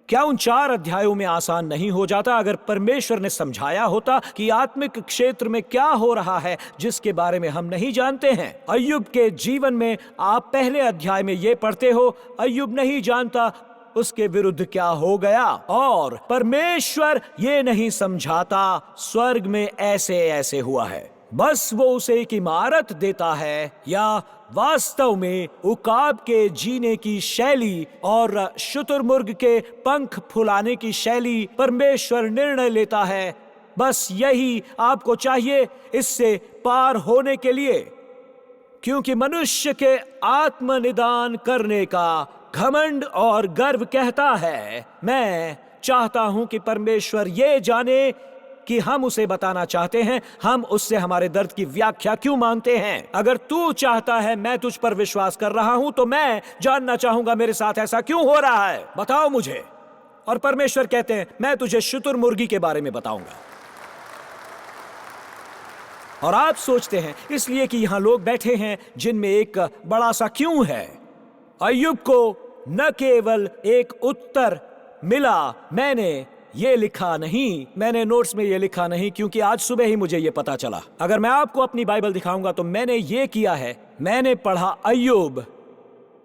क्या उन 4 अध्यायों में आसान नहीं हो जाता अगर परमेश्वर ने समझाया होता कि आत्मिक क्षेत्र में क्या हो रहा है जिसके बारे में हम नहीं जानते हैं? अय्यूब के जीवन में आप पहले अध्याय में ये पढ़ते हो, अय्यूब नहीं जानता उसके विरुद्ध क्या हो गया, और परमेश्वर ये नहीं समझाता स्वर्ग में ऐसे ऐसे हुआ है। बस वो उसे एक इमारत देता है, या वास्तव में उकाब के जीने की शैली और शुतुरमुर्ग के पंख फुलाने की शैली परमेश्वर निर्णय लेता है। बस यही आपको चाहिए इससे पार होने के लिए, क्योंकि मनुष्य के आत्मनिदान करने का घमंड और गर्व कहता है, मैं चाहता हूं कि परमेश्वर ये जाने कि हम उसे बताना चाहते हैं, हम उससे हमारे दर्द की व्याख्या क्यों मांगते हैं। अगर तू चाहता है मैं तुझ पर विश्वास कर रहा हूं, तो मैं जानना चाहूंगा मेरे साथ ऐसा क्यों हो रहा है, बताओ मुझे। और परमेश्वर कहते हैं, मैं तुझे शुतुरमुर्गी के बारे में बताऊंगा। और आप सोचते हैं इसलिए कि यहां लोग बैठे हैं जिनमें एक बड़ा सा क्यों है। अय्यूब को न केवल एक उत्तर मिला, मैंने ये लिखा नहीं, मैंने नोट्स में ये लिखा नहीं, क्योंकि आज सुबह ही मुझे ये पता चला। अगर मैं आपको अपनी बाइबल दिखाऊंगा तो मैंने ये किया है, मैंने पढ़ा अय्यूब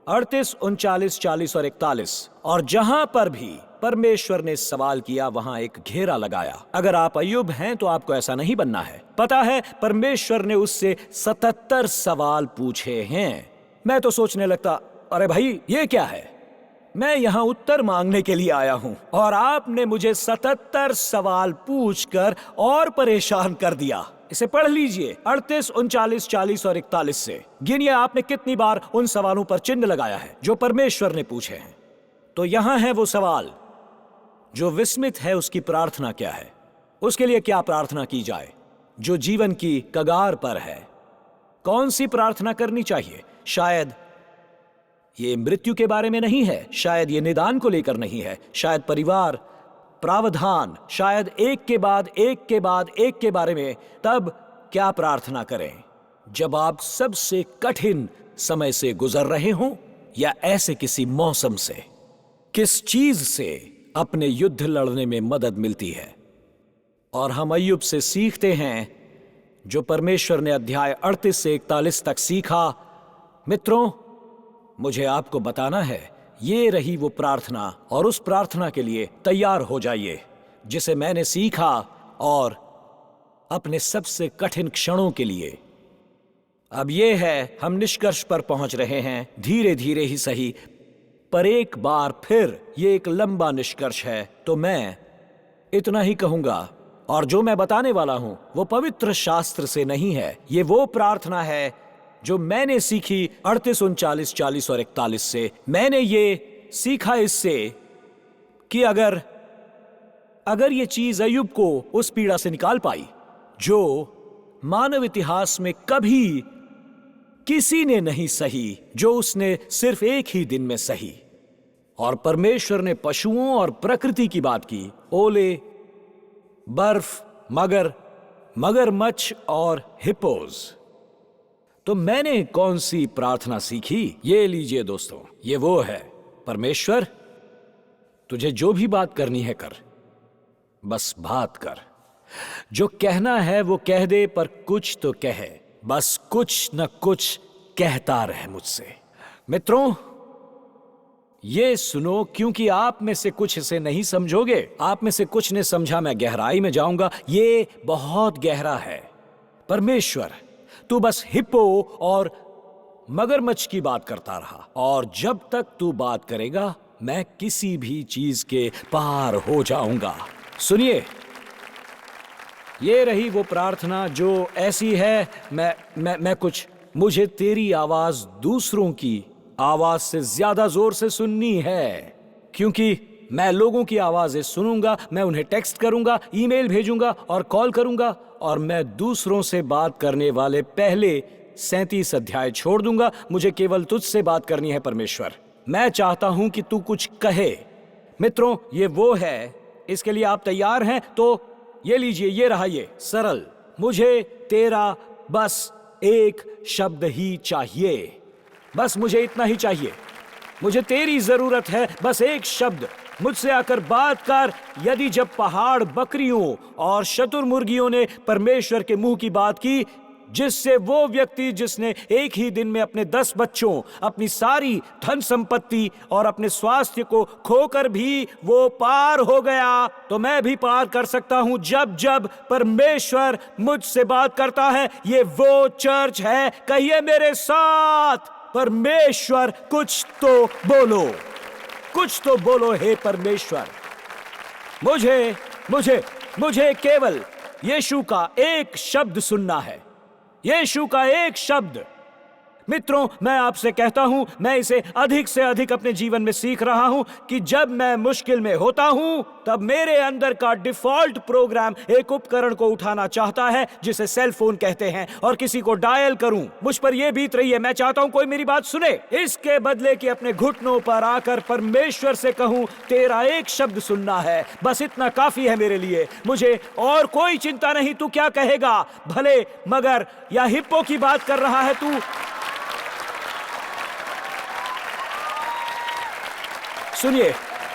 38, 39, 40 और 41, और जहां पर भी परमेश्वर ने सवाल किया वहां एक घेरा लगाया। अगर आप अय्यूब हैं तो आपको ऐसा नहीं बनना है। पता है परमेश्वर ने उससे 77 सवाल पूछे हैं। मैं तो सोचने लगता, अरे भाई ये क्या है, मैं यहां उत्तर मांगने के लिए आया हूं और आपने मुझे 77 सवाल पूछकर और परेशान कर दिया। इसे पढ़ लीजिए 38, 39, 40 और 41 से। गिनिए आपने कितनी बार उन सवालों पर चिन्ह लगाया है जो परमेश्वर ने पूछे हैं। तो यहां है वो सवाल, जो विस्मित है उसकी प्रार्थना क्या है, उसके लिए क्या प्रार्थना की जाए, जो जीवन की कगार पर है कौन सी प्रार्थना करनी चाहिए। शायद ये मृत्यु के बारे में नहीं है, शायद ये निदान को लेकर नहीं है, शायद परिवार, प्रावधान, शायद एक के बाद एक के बाद एक के बारे में। तब क्या प्रार्थना करें? जब आप सबसे कठिन समय से गुजर रहे हों, या ऐसे किसी मौसम से, किस चीज से अपने युद्ध लड़ने में मदद मिलती है। और हम अय्यूब से सीखते हैं जो परमेश्वर ने अध्याय 38 से 41 तक सीखा। मित्रों, मुझे आपको बताना है, ये रही वो प्रार्थना, और उस प्रार्थना के लिए तैयार हो जाइए जिसे मैंने सीखा, और अपने सबसे कठिन क्षणों के लिए। अब ये है, हम निष्कर्ष पर पहुंच रहे हैं, धीरे धीरे ही सही, पर एक बार फिर ये एक लंबा निष्कर्ष है। तो मैं इतना ही कहूंगा, और जो मैं बताने वाला हूं वो पवित्र शास्त्र से नहीं है। ये वो प्रार्थना है जो मैंने सीखी 38, 39, 40 और 41 से। मैंने ये सीखा इससे कि अगर ये चीज अय्यूब को उस पीड़ा से निकाल पाई जो मानव इतिहास में कभी किसी ने नहीं सही, जो उसने सिर्फ एक ही दिन में सही। और परमेश्वर ने पशुओं और प्रकृति की बात की, ओले, बर्फ, मगरमच्छ और हिप्पोज। तो मैंने कौन सी प्रार्थना सीखी? ये लीजिए दोस्तों, ये वो है, परमेश्वर तुझे जो भी बात करनी है कर, बस बात कर। जो कहना है वो कह दे, पर कुछ तो कहे, बस कुछ न कुछ कहता रहे मुझसे। मित्रों, ये सुनो, क्योंकि आप में से कुछ इसे नहीं समझोगे। आप में से कुछ ने समझा, मैं गहराई में जाऊंगा, ये बहुत गहरा है। परमेश्वर, तू बस हिप्पो और मगरमच्छ की बात करता रहा, और जब तक तू बात करेगा मैं किसी भी चीज के पार हो जाऊंगा। सुनिए, ये रही वो प्रार्थना जो ऐसी है, मुझे तेरी आवाज दूसरों की आवाज से ज्यादा जोर से सुननी है, क्योंकि मैं लोगों की आवाजें सुनूंगा, मैं उन्हें टेक्स्ट करूंगा, ईमेल भेजूंगा और कॉल करूंगा, और मैं दूसरों से बात करने वाले पहले 37 अध्याय छोड़ दूंगा। मुझे केवल तुझसे बात करनी है परमेश्वर। मैं चाहता हूं कि तू कुछ कहे। मित्रों, ये वो है, इसके लिए आप तैयार हैं? तो ये लीजिए, ये रहा ये सरल। मुझे तेरा बस एक शब्द ही चाहिए, बस मुझे इतना ही चाहिए। मुझे तेरी जरूरत है, बस एक शब्द मुझसे आकर बात कर। यदि जब पहाड़ बकरियों और शतुरमुर्गियों ने परमेश्वर के मुंह की बात की, जिससे वो व्यक्ति जिसने एक ही दिन में अपने 10 बच्चों, अपनी सारी धन संपत्ति और अपने स्वास्थ्य को खोकर भी वो पार हो गया, तो मैं भी पार कर सकता हूं जब जब परमेश्वर मुझसे बात करता है। ये वो चर्च है। कहिए मेरे साथ, परमेश्वर कुछ तो बोलो, कुछ तो बोलो हे परमेश्वर। मुझे मुझे मुझे केवल यीशु का एक शब्द सुनना है, यीशु का एक शब्द। मित्रों, मैं आपसे कहता हूं, मैं इसे अधिक से अधिक अपने जीवन में सीख रहा हूं कि जब मैं मुश्किल में होता हूं, तब मेरे अंदर का डिफॉल्ट प्रोग्राम एक उपकरण को उठाना चाहता है जिसे सेल फोन कहते हैं, और किसी को डायल करूं। मुझ पर यह बीत रही है, मैं चाहता हूं कोई मेरी बात सुने। इसके बदले कि अपने घुटनों पर आकर परमेश्वर से कहूं, तेरा एक शब्द सुनना है, बस इतना काफी है मेरे लिए। मुझे और कोई चिंता नहीं, तू क्या कहेगा भले, मगर या हिप्पो की बात कर रहा है तू। सुनिए,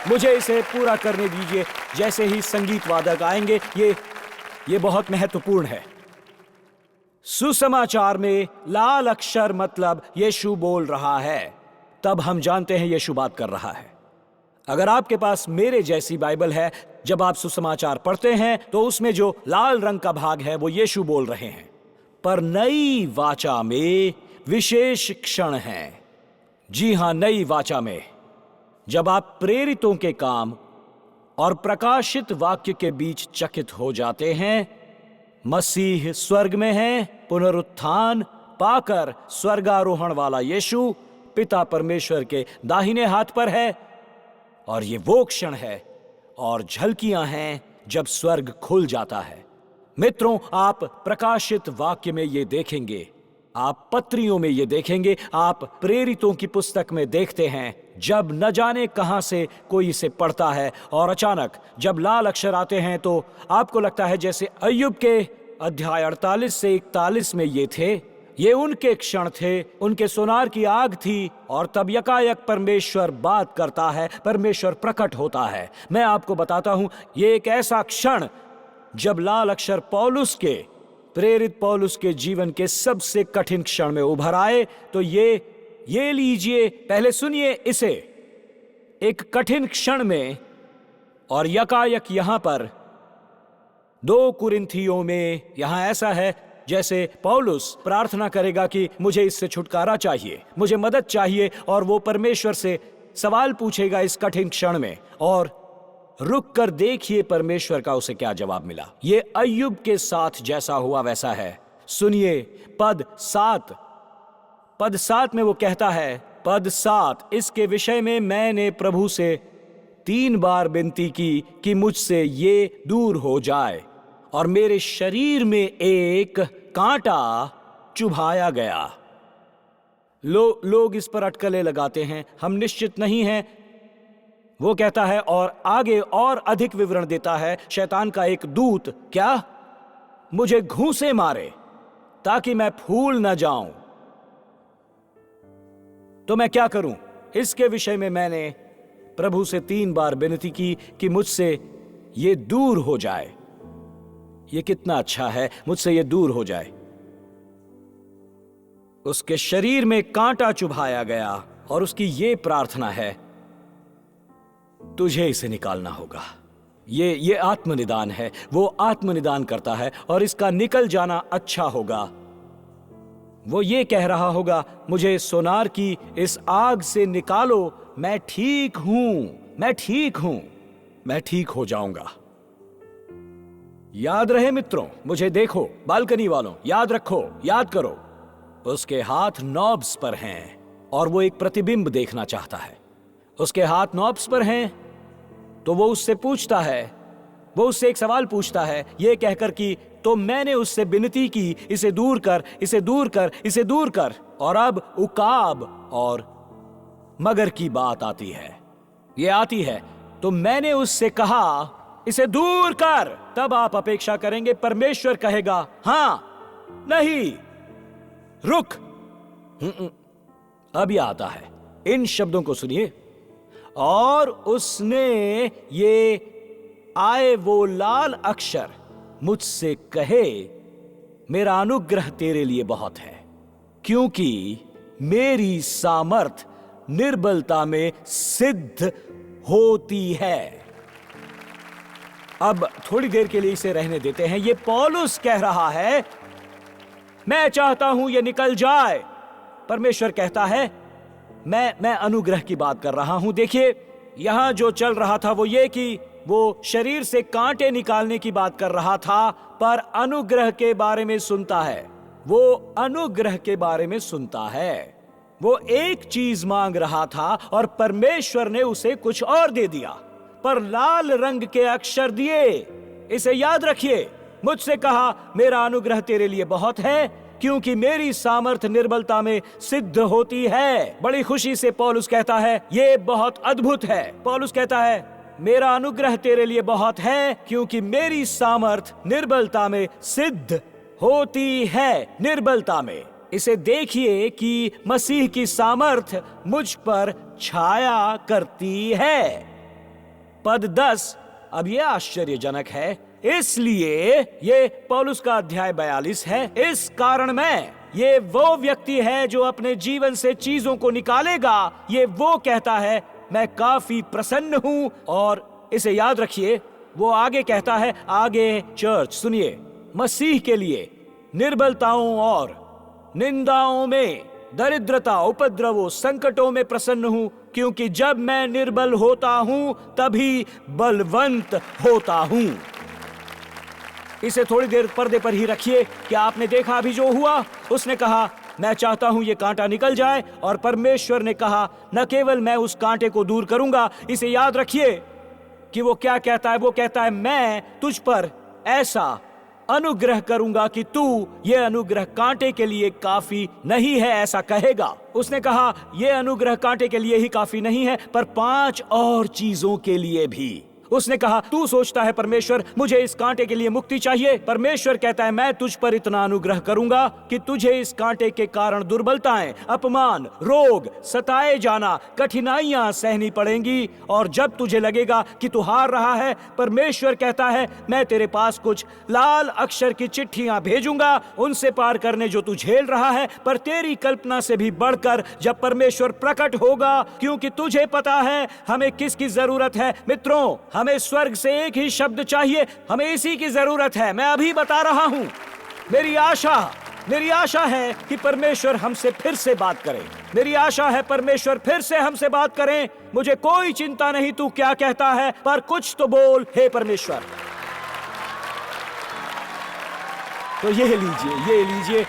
मुझे इसे पूरा करने दीजिए। जैसे ही संगीत वादक आएंगे, ये बहुत महत्वपूर्ण है। सुसमाचार में लाल अक्षर मतलब यीशु बोल रहा है, तब हम जानते हैं यीशु बात कर रहा है। अगर आपके पास मेरे जैसी बाइबल है, जब आप सुसमाचार पढ़ते हैं तो उसमें जो लाल रंग का भाग है वो यीशु बोल रहे हैं। पर नई वाचा में विशेष क्षण है। जी हां, नई वाचा में जब आप प्रेरितों के काम और प्रकाशित वाक्य के बीच चकित हो जाते हैं, मसीह स्वर्ग में है, पुनरुत्थान पाकर स्वर्गारोहण वाला यीशु पिता परमेश्वर के दाहिने हाथ पर है, और ये वो क्षण है और झलकियां हैं जब स्वर्ग खुल जाता है। मित्रों, आप प्रकाशित वाक्य में ये देखेंगे, आप पत्रियों में ये देखेंगे, आप प्रेरितों की पुस्तक में देखते हैं, जब न जाने कहां से कोई इसे पढ़ता है और अचानक जब लाल अक्षर आते हैं तो आपको लगता है जैसे अय्यूब के अध्याय 48 से 41 में ये थे। ये उनके क्षण थे, उनके सोनार की आग थी, और तब यकायक परमेश्वर बात करता है, परमेश्वर प्रकट होता है। मैं आपको बताता हूं, ये एक ऐसा क्षण जब लाल अक्षर पौलुस के, प्रेरित पौलुस के जीवन के सबसे कठिन क्षण में उभर आए। तो ये लीजिए, पहले सुनिए इसे। एक कठिन क्षण में, और यकायक यहां पर 2 कुरिन्थियों में यहां ऐसा है जैसे पौलुस प्रार्थना करेगा कि मुझे इससे छुटकारा चाहिए, मुझे मदद चाहिए, और वो परमेश्वर से सवाल पूछेगा इस कठिन क्षण में। और रुक कर देखिए परमेश्वर का उसे क्या जवाब मिला। ये अय्यूब के साथ जैसा हुआ वैसा है। सुनिए पद 7 में वो कहता है, पद 7, इसके विषय में मैंने प्रभु से 3 बार विनती की कि मुझसे ये दूर हो जाए, और मेरे शरीर में एक कांटा चुभाया गया। लोग इस पर अटकलें लगाते हैं, हम निश्चित नहीं हैं। वो कहता है और आगे और अधिक विवरण देता है, शैतान का एक दूत क्या मुझे घूंसे मारे ताकि मैं फूल न जाऊं, तो मैं क्या करूं? इसके विषय में मैंने प्रभु से 3 बार विनती की कि मुझसे ये दूर हो जाए। ये कितना अच्छा है, मुझसे ये दूर हो जाए। उसके शरीर में कांटा चुभाया गया, और उसकी ये प्रार्थना है, तुझे इसे निकालना होगा। ये आत्मनिदान है। वो आत्मनिदान करता है और इसका निकल जाना अच्छा होगा। वो ये कह रहा होगा, मुझे सोनार की इस आग से निकालो, मैं ठीक हूं, मैं ठीक हूं, मैं ठीक हो जाऊंगा। याद रहे मित्रों, मुझे देखो, बालकनी वालों, याद रखो, याद करो, उसके हाथ नॉब्स पर हैं और वो एक प्रतिबिंब देखना चाहता है। उसके हाथ नॉब्स पर हैं, तो वो उससे पूछता है, वो उससे एक सवाल पूछता है, ये कहकर कि तो मैंने उससे विनती की, इसे दूर कर, इसे दूर कर, इसे दूर कर, और अब उकाब और मगर की बात आती है, ये आती है तो मैंने उससे कहा इसे दूर कर। तब आप अपेक्षा करेंगे परमेश्वर कहेगा हां, नहीं, रुक। अब यह आता है, इन शब्दों को सुनिए, और उसने ये आए वो लाल अक्षर मुझसे कहे, मेरा अनुग्रह तेरे लिए बहुत है, क्योंकि मेरी सामर्थ निर्बलता में सिद्ध होती है। अब थोड़ी देर के लिए इसे रहने देते हैं। ये पौलुस कह रहा है, मैं चाहता हूं ये निकल जाए। परमेश्वर कहता है, मैं अनुग्रह की बात कर रहा हूं। देखिए, यहां जो चल रहा था वो ये कि वो शरीर से कांटे निकालने की बात कर रहा था, पर अनुग्रह के बारे में सुनता है। वो अनुग्रह के बारे में सुनता है। वो एक चीज मांग रहा था और परमेश्वर ने उसे कुछ और दे दिया, पर लाल रंग के अक्षर दिए। इसे याद रखिए, मुझसे कहा मेरा अनुग्रह तेरे लिए बहुत है, क्योंकि मेरी सामर्थ निर्बलता में सिद्ध होती है। बड़ी खुशी से पौलुस कहता है, ये बहुत अद्भुत है। पौलुस कहता है, मेरा अनुग्रह तेरे लिए बहुत है, क्योंकि मेरी सामर्थ निर्बलता में सिद्ध होती है। निर्बलता में, इसे देखिए कि मसीह की सामर्थ मुझ पर छाया करती है। पद 10, अब यह आश्चर्यजनक है, इसलिए ये पौलुस का अध्याय 42 है। इस कारण मैं, ये वो व्यक्ति है जो अपने जीवन से चीजों को निकालेगा। ये वो कहता है, मैं काफी प्रसन्न हूं। और इसे याद रखिए, वो आगे कहता है, आगे चर्च सुनिए, मसीह के लिए निर्बलताओं और निंदाओं में, दरिद्रता, उपद्रवों, संकटों में प्रसन्न हूं, क्योंकि जब मैं निर्बल होता हूं तभी बलवंत होता हूं। इसे थोड़ी देर पर्दे पर ही रखिए। क्या आपने देखा अभी जो हुआ? उसने कहा, मैं चाहता हूं ये कांटा निकल जाए, और परमेश्वर ने कहा, न केवल मैं उस कांटे को दूर करूंगा। इसे याद रखिए कि वो क्या कहता है। वो कहता है, मैं तुझ पर ऐसा अनुग्रह करूंगा कि तू ये अनुग्रह कांटे के लिए काफी नहीं है, ऐसा कहेगा। उसने कहा, ये अनुग्रह कांटे के लिए ही काफी नहीं है, पर 5 और चीजों के लिए भी। उसने कहा, तू सोचता है परमेश्वर मुझे इस कांटे के लिए मुक्ति चाहिए। परमेश्वर कहता है, मैं तुझ पर इतना अनुग्रह करूंगा कि तुझे इस कांटे के कारण दुर्बलताएं, अपमान, रोग, सताए जाना, कठिनाइयां सहनी पड़ेंगी। और जब तुझे लगेगा कि तू हार रहा है, परमेश्वर कहता है, मैं तेरे पास कुछ लाल अक्षर की चिट्ठियां भेजूंगा, उनसे पार करने जो तू झेल रहा है। पर तेरी कल्पना से भी बढ़कर जब परमेश्वर प्रकट होगा, क्योंकि तुझे पता है हमें किसकी जरूरत है। मित्रों, हमें स्वर्ग से एक ही शब्द चाहिए, हमें इसी की जरूरत है। मैं अभी बता रहा हूं, मेरी आशा है कि परमेश्वर हमसे फिर से बात करें। मेरी आशा है परमेश्वर फिर से हमसे बात करें। मुझे कोई चिंता नहीं तू क्या कहता है, पर कुछ तो बोल हे परमेश्वर। तो ये लीजिए,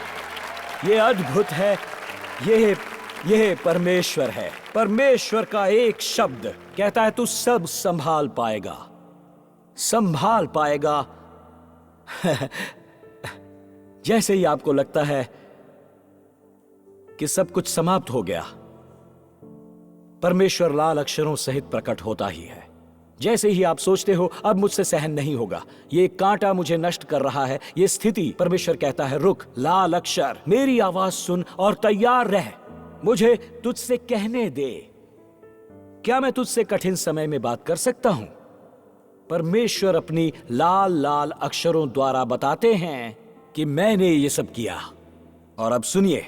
ये अद्भुत है। यह परमेश्वर है। परमेश्वर का एक शब्द कहता है, तू सब संभाल पाएगा। जैसे ही आपको लगता है कि सब कुछ समाप्त हो गया, परमेश्वर लाल अक्षरों सहित प्रकट होता ही है। जैसे ही आप सोचते हो अब मुझसे सहन नहीं होगा, ये कांटा मुझे नष्ट कर रहा है, ये स्थिति, परमेश्वर कहता है, रुक, लाल अक्षर, मेरी आवाज सुन और तैयार रह। मुझे तुझसे कहने दे। क्या मैं तुझसे कठिन समय में बात कर सकता हूं? परमेश्वर अपनी लाल लाल अक्षरों द्वारा बताते हैं कि मैंने ये सब किया। और अब सुनिए,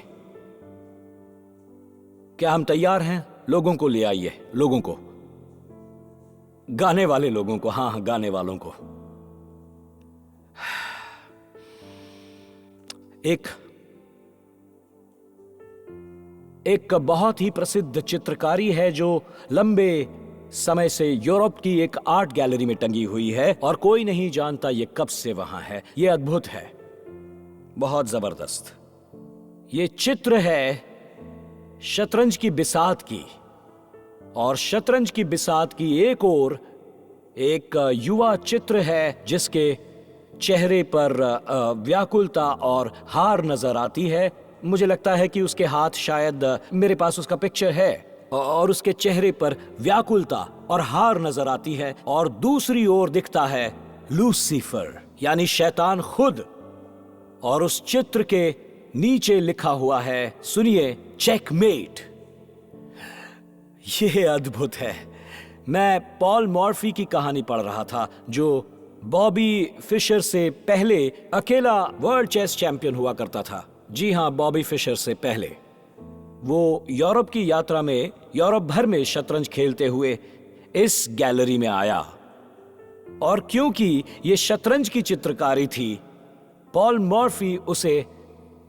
क्या हम तैयार हैं? लोगों को ले आइए, लोगों को, गाने वाले लोगों को, हाँ, गाने वालों को। एक बहुत ही प्रसिद्ध चित्रकारी है जो लंबे समय से यूरोप की एक आर्ट गैलरी में टंगी हुई है, और कोई नहीं जानता ये कब से वहां है। ये अद्भुत है, बहुत जबरदस्त। ये चित्र है शतरंज की बिसात की, और शतरंज की बिसात की एक ओर एक युवा चित्र है जिसके चेहरे पर व्याकुलता और हार नजर आती है। मुझे लगता है कि उसके हाथ, शायद मेरे पास उसका पिक्चर है, और उसके चेहरे पर व्याकुलता और हार नजर आती है, और दूसरी ओर दिखता है लूसीफर यानी शैतान खुद, और उस चित्र के नीचे लिखा हुआ है, सुनिए, चेकमेट। यह अद्भुत है। मैं पॉल मॉर्फी की कहानी पढ़ रहा था, जो बॉबी फिशर से पहले अकेला वर्ल्ड चेस चैंपियन हुआ करता था। जी हां, बॉबी फिशर से पहले। वो यूरोप की यात्रा में यूरोप भर में शतरंज खेलते हुए इस गैलरी में आया, और क्योंकि ये शतरंज की चित्रकारी थी, पॉल मॉर्फी उसे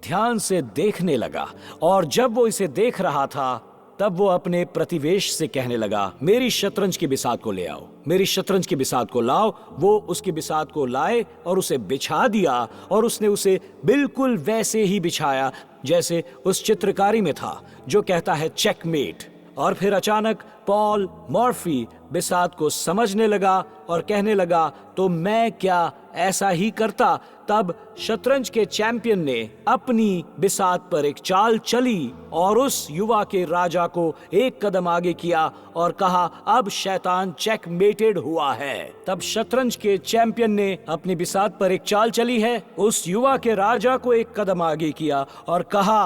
ध्यान से देखने लगा, और जब वो इसे देख रहा था तब वो अपने प्रतिवेश से कहने लगा, मेरी शतरंज की बिसात को ले आओ, मेरी शतरंज की बिसात को लाओ। वो उसकी बिसात को लाए और उसे बिछा दिया, और उसने उसे बिल्कुल वैसे ही बिछाया जैसे उस चित्रकारी में था, जो कहता है चेकमेट। और फिर अचानक पॉल मॉर्फी बिसात को समझने लगा और कहने लगा, तो मैं क्या ऐसा ही करता? तब शतरंज के चैंपियन ने अपनी बिसात पर एक चाल चली और उस युवा के राजा को एक कदम आगे किया और कहा, अब शैतान चेकमेटेड हुआ है। तब शतरंज के चैंपियन ने अपनी बिसात पर एक चाल चली है, उस युवा के राजा को एक कदम आगे किया और कहा,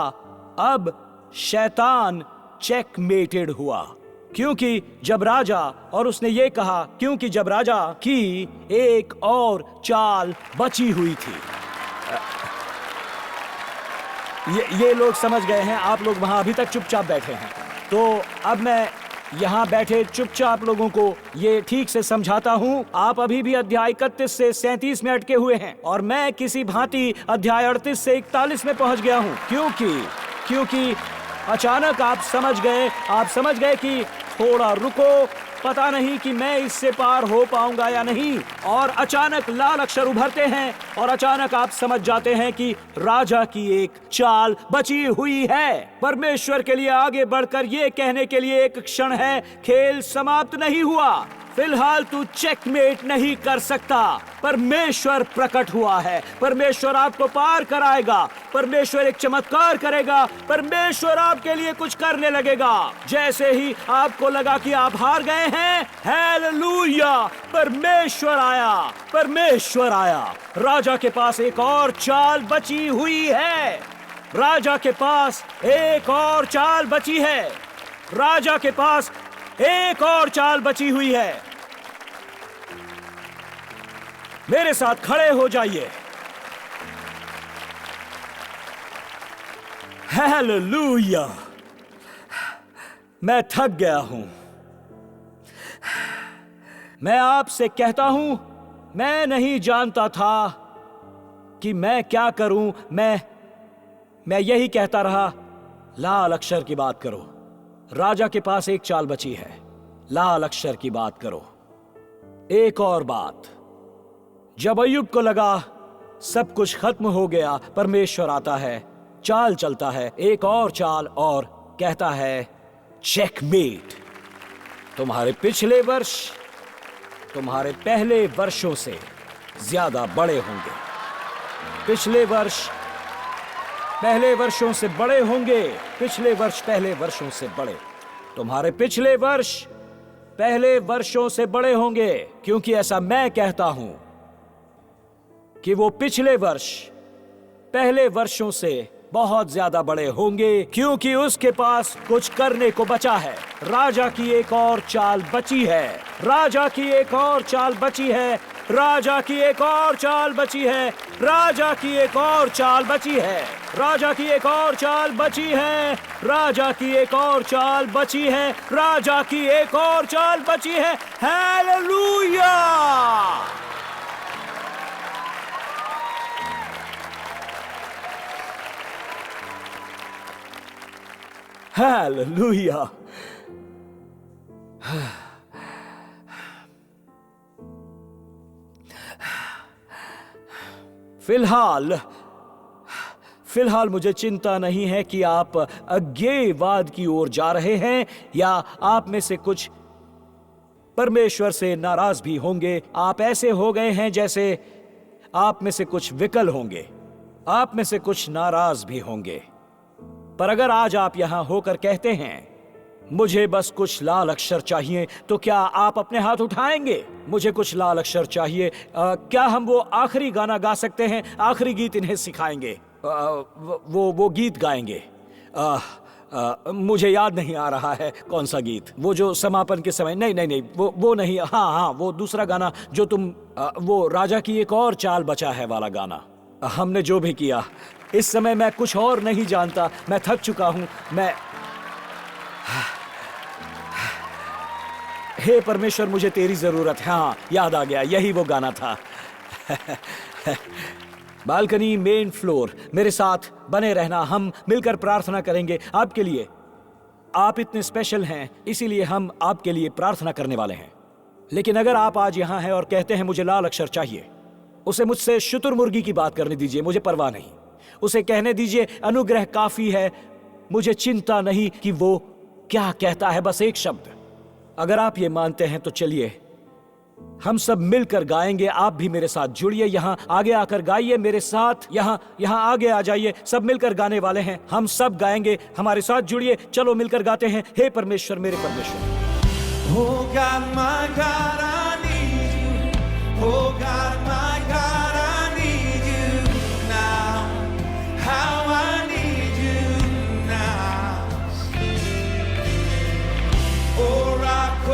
अब शैतान चेकमेटेड हुआ। क्योंकि जब राजा, और उसने ये कहा, क्योंकि जब राजा की एक और चाल बची हुई थी। ये लोग समझ गए हैं, आप लोग वहां अभी तक चुपचाप बैठे हैं। तो अब मैं यहाँ बैठे चुपचाप लोगों को ये ठीक से समझाता हूँ। आप अभी भी अध्याय 31 से 37 में अटके हुए हैं, और मैं किसी भांति अध्याय 38 से 41 में पहुंच गया हूँ। क्योंकि अचानक आप समझ गए कि थोड़ा रुको, पता नहीं कि मैं इससे पार हो पाऊंगा या नहीं। और अचानक लाल अक्षर उभरते हैं, और अचानक आप समझ जाते हैं कि राजा की एक चाल बची हुई है। परमेश्वर के लिए आगे बढ़कर ये कहने के लिए एक क्षण है, खेल समाप्त नहीं हुआ, फिलहाल तू चेकमेट नहीं कर सकता। परमेश्वर प्रकट हुआ है, परमेश्वर आपको पार कराएगा, परमेश्वर एक चमत्कार करेगा, परमेश्वर आपके लिए कुछ करने लगेगा। जैसे ही आपको लगा कि आप हार गए हैं, हालेलुया, परमेश्वर आया। राजा के पास एक और चाल बची हुई है, राजा के पास एक और चाल बची है, राजा के पास एक और चाल बची हुई है। मेरे साथ खड़े हो जाइए। हालेलुया। मैं थक गया हूं। मैं आपसे कहता हूं, मैं नहीं जानता था कि मैं क्या करूं। मैं यही कहता रहा, लाल अक्षर की बात करो। राजा के पास एक चाल बची है, लाल अक्षर की बात करो। एक और बात, जब अय्यूब को लगा सब कुछ खत्म हो गया, परमेश्वर आता है, चाल चलता है, एक और चाल, और कहता है चेकमेट। तुम्हारे पिछले वर्ष तुम्हारे पहले वर्षों से ज्यादा बड़े होंगे। पिछले वर्ष पहले वर्षों से बड़े होंगे। पिछले वर्ष पहले वर्षों से बड़े। तुम्हारे पिछले वर्ष पहले वर्षों से बड़े होंगे, क्योंकि ऐसा मैं कहता हूं कि वो पिछले वर्ष पहले वर्षों से बहुत ज्यादा बड़े होंगे, क्योंकि उसके पास कुछ करने को बचा है। राजा की एक और चाल बची है, राजा की एक और चाल बची है, राजा की एक और चाल बची है, राजा की एक और चाल बची है, राजा की एक और चाल बची है, राजा की एक और चाल बची है, राजा की एक और चाल बची है। हालेलुया। हालेलुया। फिलहाल मुझे चिंता नहीं है कि आप अज्ञेयवाद की ओर जा रहे हैं, या आप में से कुछ परमेश्वर से नाराज भी होंगे। आप ऐसे हो गए हैं जैसे आप में से कुछ विकल होंगे, आप में से कुछ नाराज भी होंगे। पर अगर आज आप यहां होकर कहते हैं, मुझे बस कुछ लाल अक्षर चाहिए, तो क्या आप अपने हाथ उठाएंगे? मुझे कुछ लाल अक्षर चाहिए। क्या हम वो आखिरी गाना गा सकते हैं? आखिरी गीत इन्हें सिखाएंगे। वो गीत गाएंगे। मुझे याद नहीं आ रहा है कौन सा गीत। वो जो समापन के समय, नहीं नहीं नहीं, वो नहीं। हाँ हाँ, वो दूसरा गाना जो तुम, वो राजा की एक और चाल बचा है वाला गाना। हमने जो भी किया, इस समय मैं कुछ और नहीं जानता। मैं थक चुका हूं। मैं हे परमेश्वर, मुझे तेरी जरूरत है। हाँ, याद आ गया, यही वो गाना था। बालकनी, मेन फ्लोर, मेरे साथ बने रहना। हम मिलकर प्रार्थना करेंगे आपके लिए। आप इतने स्पेशल हैं, इसीलिए हम आपके लिए प्रार्थना करने वाले हैं। लेकिन अगर आप आज यहाँ हैं और कहते हैं मुझे लाल अक्षर चाहिए, उसे मुझसे शुतुरमुर्गी की बात करने दीजिए, मुझे परवाह नहीं। उसे कहने दीजिए अनुग्रह काफी है, मुझे चिंता नहीं कि वो क्या कहता है, बस एक शब्द। अगर आप ये मानते हैं तो चलिए हम सब मिलकर गाएंगे। आप भी मेरे साथ जुड़िए, यहाँ आगे आकर गाइए मेरे साथ। यहाँ आगे आ जाइए, सब मिलकर गाने वाले हैं। हम सब गाएंगे, हमारे साथ जुड़िए। चलो मिलकर गाते हैं। हे परमेश्वर, मेरे परमेश्वर। Oh God, my God, I need you. Oh God, my God, I need you now. How I need you now. Oh rock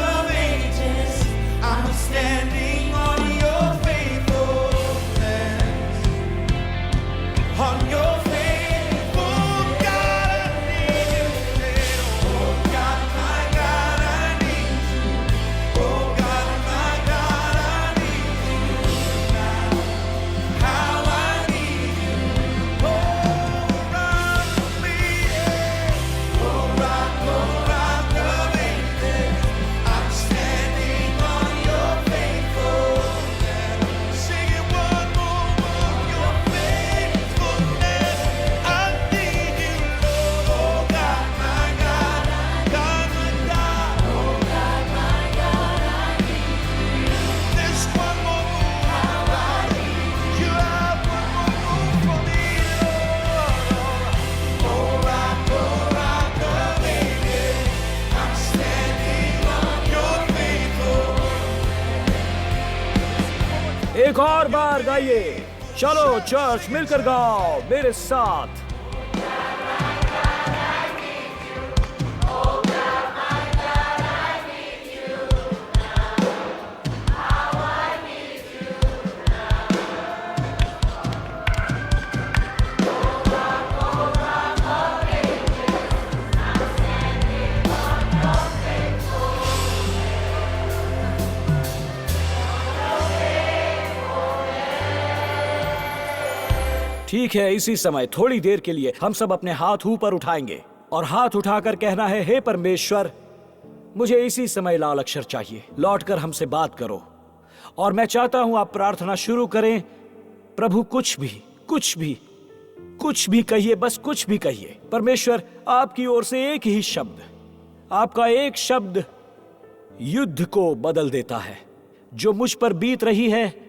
of ages, I'm standing on your faithfulness. On your एक और बार गाइए। चलो church, मिलकर गाओ मेरे साथ। ठीक है, इसी समय थोड़ी देर के लिए हम सब अपने हाथ ऊपर उठाएंगे और हाथ उठाकर कहना है, हे परमेश्वर, मुझे इसी समय लाल अक्षर चाहिए। लौटकर हमसे बात करो। और मैं चाहता हूं आप प्रार्थना शुरू करें। प्रभु, कुछ भी कहिए, बस कुछ भी कहिए। परमेश्वर, आपकी ओर से एक ही शब्द, आपका एक शब्द युद्ध को बदल देता है। जो मुझ पर बीत रही है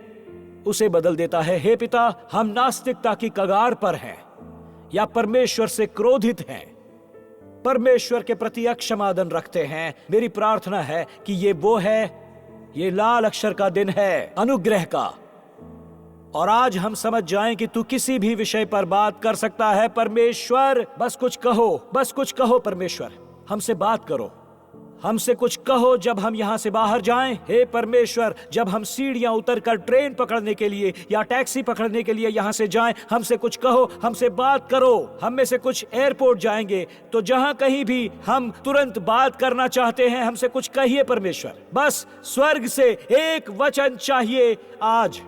उसे बदल देता है। हे पिता, हम नास्तिकता की कगार पर हैं या परमेश्वर से क्रोधित हैं, परमेश्वर के प्रति अक्षमादन रखते हैं। मेरी प्रार्थना है कि ये लाल अक्षर का दिन है, अनुग्रह का। और आज हम समझ जाएं कि तू किसी भी विषय पर बात कर सकता है। परमेश्वर, बस कुछ कहो परमेश्वर, हमसे बात करो, हमसे कुछ कहो जब हम यहाँ से बाहर जाएं। हे परमेश्वर, जब हम सीढ़ियां उतरकर ट्रेन पकड़ने के लिए या टैक्सी पकड़ने के लिए यहाँ से जाएं, हमसे कुछ कहो, हमसे बात करो। हम में से कुछ एयरपोर्ट जाएंगे, तो जहाँ कहीं भी हम तुरंत बात करना चाहते हैं, हमसे कुछ कहिए परमेश्वर। बस स्वर्ग से एक वचन चाहिए आज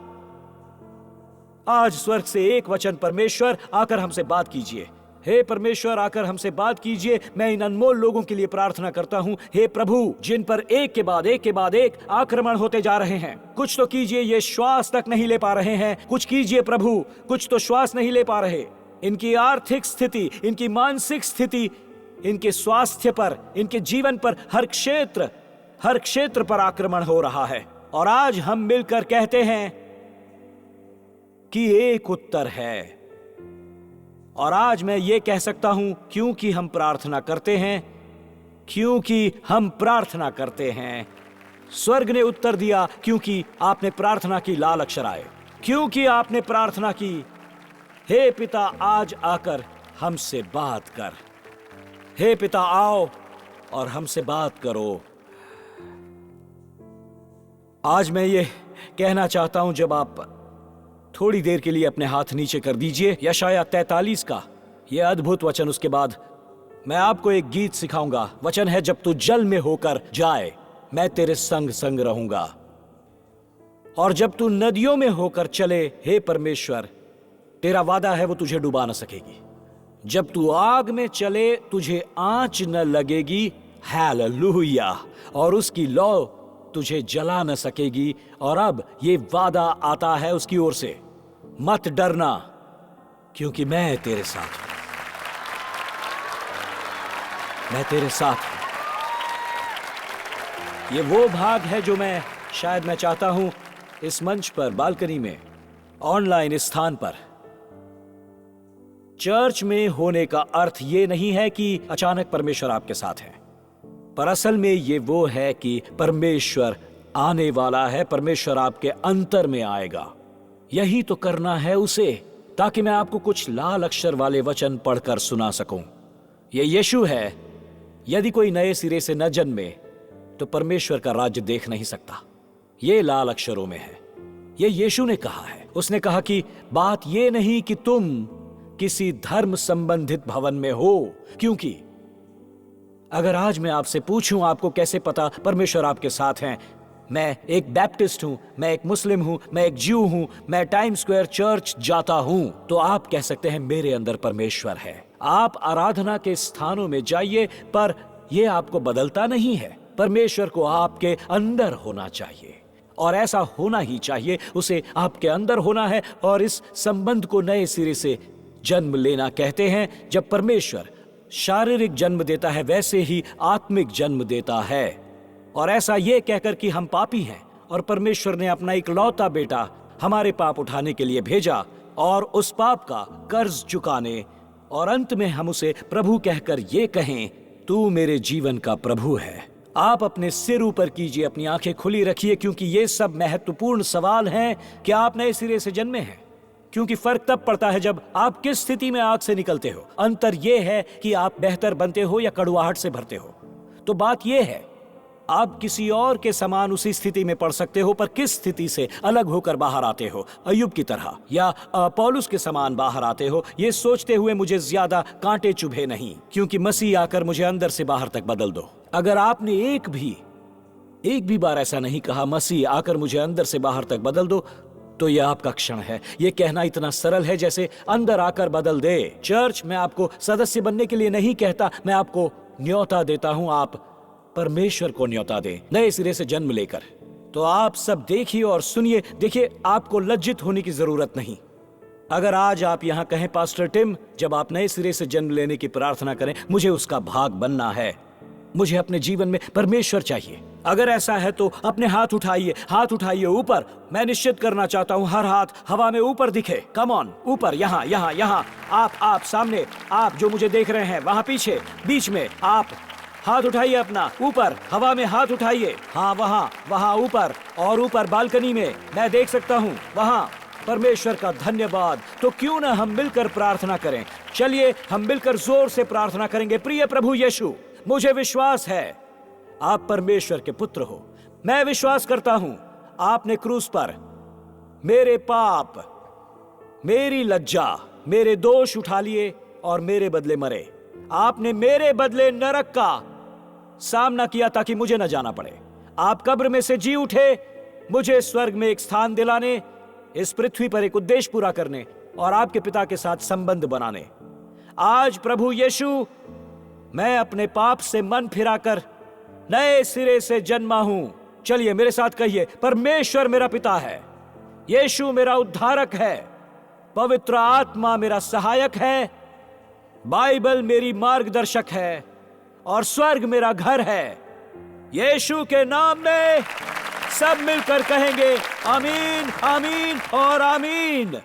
स्वर्ग से एक वचन। परमेश्वर, आकर हमसे बात कीजिए। हे परमेश्वर, आकर हमसे बात कीजिए। मैं इन अनमोल लोगों के लिए प्रार्थना करता हूँ, हे प्रभु, जिन पर एक के बाद एक आक्रमण होते जा रहे हैं। कुछ तो कीजिए, ये श्वास तक नहीं ले पा रहे हैं। कुछ कीजिए प्रभु, कुछ तो श्वास नहीं ले पा रहे। इनकी आर्थिक स्थिति, इनकी मानसिक स्थिति, इनके स्वास्थ्य पर, इनके जीवन पर, हर क्षेत्र पर आक्रमण हो रहा है। और आज हम मिलकर कहते हैं कि एक उत्तर है। और आज मैं ये कह सकता हूं, क्योंकि हम प्रार्थना करते हैं क्योंकि हम प्रार्थना करते हैं। स्वर्ग ने उत्तर दिया, क्योंकि आपने प्रार्थना की। लाल अक्षर आए, क्योंकि आपने प्रार्थना की। हे पिता, आज आकर हमसे बात कर। हे पिता, आओ और हमसे बात करो। आज मैं ये कहना चाहता हूं, जब आप थोड़ी देर के लिए अपने हाथ नीचे कर दीजिए। यशायाह 43 का यह अद्भुत वचन, उसके बाद मैं आपको एक गीत सिखाऊंगा। वचन है, जब तू जल में होकर जाए मैं तेरे संग संग रहूंगा, और जब तू नदियों में होकर चले, हे परमेश्वर, तेरा वादा है वो तुझे डुबा न सकेगी। जब तू आग में चले तुझे आंच न लगेगी, हालेलुया, और उसकी लौ तुझे जला न सकेगी। और अब ये वादा आता है उसकी ओर से, मत डरना क्योंकि मैं तेरे साथ हूं। मैं तेरे साथ हूं। ये वो भाग है जो शायद मैं चाहता हूं इस मंच पर, बालकनी में, ऑनलाइन इस स्थान पर। चर्च में होने का अर्थ ये नहीं है कि अचानक परमेश्वर आपके साथ है, पर असल में ये वो है कि परमेश्वर आने वाला है। परमेश्वर आपके अंतर में आएगा। यही तो करना है उसे, ताकि मैं आपको कुछ लाल अक्षर वाले वचन पढ़कर सुना सकूं। ये यीशु है। यदि कोई नए सिरे से न जन्मे तो परमेश्वर का राज्य देख नहीं सकता। ये लाल अक्षरों में है। ये यीशु ने कहा है। उसने कहा कि बात ये नहीं कि तुम किसी धर्म संबंधित भवन में हो, क्योंकि अगर आज मैं आपसे पूछूं आपको कैसे पता परमेश्वर आपके साथ हैं, मैं एक बैप्टिस्ट हूं, मैं एक मुस्लिम हूं, मैं एक ज्यू हूं, मैं टाइम स्क्वायर चर्च जाता हूं, तो आप कह सकते हैं मेरे अंदर परमेश्वर है। आप आराधना के स्थानों में जाइए, पर यह आपको बदलता नहीं है। परमेश्वर को आपके अंदर होना चाहिए, और ऐसा होना ही चाहिए। उसे आपके अंदर होना है, और इस संबंध को नए सिरे से जन्म लेना कहते हैं। जब परमेश्वर शारीरिक जन्म देता है, वैसे ही आत्मिक जन्म देता है। और ऐसा ये कहकर कि हम पापी हैं, और परमेश्वर ने अपना इकलौता बेटा हमारे पाप उठाने के लिए भेजा, और उस पाप का कर्ज चुकाने, और अंत में हम उसे प्रभु कहकर ये कहें, तू मेरे जीवन का प्रभु है। आप अपने सिर ऊपर कीजिए, अपनी आंखें खुली रखिए, क्योंकि ये सब महत्वपूर्ण सवाल हैं कि आप नए सिरे से जन्मे हैं। क्योंकि फर्क तब पड़ता है जब आप किस स्थिति में आग से निकलते हो। अंतर यह है कि आप बेहतर बनते हो या कड़वाहट से भरते हो। तो बात यह है, आप किसी और के समान उसी स्थिति में पड़ सकते हो, पर किस स्थिति से अलग होकर बाहर आते हो, अय्यूब की तरह या पौलुस के समान बाहर आते हो, ये सोचते हुए मुझे ज्यादा कांटे चुभे नहीं, क्योंकि मसीह आकर मुझे अंदर से बाहर तक बदल दो। अगर आपने एक भी बार ऐसा नहीं कहा, मसीह आकर मुझे अंदर से बाहर तक बदल दो, तो यह आपका क्षण है। यह कहना इतना सरल है जैसे अंदर आकर बदल दे। चर्च में आपको सदस्य बनने के लिए नहीं कहता, मैं आपको न्योता देता हूं, आप परमेश्वर को न्योता दें नए सिरे से जन्म लेकर। तो आप सब देखिए और सुनिए। देखिए, आपको लज्जित होने की जरूरत नहीं। अगर आज आप यहां कहें, पास्टर टिम, जब आप नए सिरे से जन्म लेने की प्रार्थना करें, मुझे उसका भाग बनना है, मुझे अपने जीवन में परमेश्वर चाहिए। अगर ऐसा है तो अपने हाथ उठाइए ऊपर। मैं निश्चित करना चाहता हूं हर हाथ हवा में ऊपर दिखे। कम ऑन, ऊपर, यहाँ। आप सामने, आप जो मुझे देख रहे हैं, वहां पीछे, बीच में, आप हाथ उठाइए अपना ऊपर, हवा में हाथ उठाइए। हाँ, वहां ऊपर, और ऊपर बालकनी में मैं देख सकता हूँ वहां। परमेश्वर का धन्यवाद। तो क्यों ना हम मिलकर प्रार्थना करें। चलिए हम मिलकर जोर से प्रार्थना करेंगे। प्रिय प्रभु यीशु, मुझे विश्वास है आप परमेश्वर के पुत्र हो। मैं विश्वास करता हूं आपने क्रूस पर मेरे पाप, मेरी लज्जा, मेरे दोष उठा लिए और मेरे बदले मरे। आपने मेरे बदले नरक का सामना किया ताकि मुझे न जाना पड़े। आप कब्र में से जी उठे, मुझे स्वर्ग में एक स्थान दिलाने, इस पृथ्वी पर एक उद्देश्य पूरा करने और आपके पिता के साथ संबंध बनाने। आज प्रभु यीशु, मैं अपने पाप से मन फिराकर नए सिरे से जन्मा हूं। चलिए मेरे साथ कहिए, परमेश्वर मेरा पिता है, यीशु मेरा उद्धारक है, पवित्र आत्मा मेरा सहायक है, बाइबल मेरी मार्गदर्शक है, और स्वर्ग मेरा घर है। यीशु के नाम में सब मिलकर कहेंगे आमीन, आमीन और आमीन।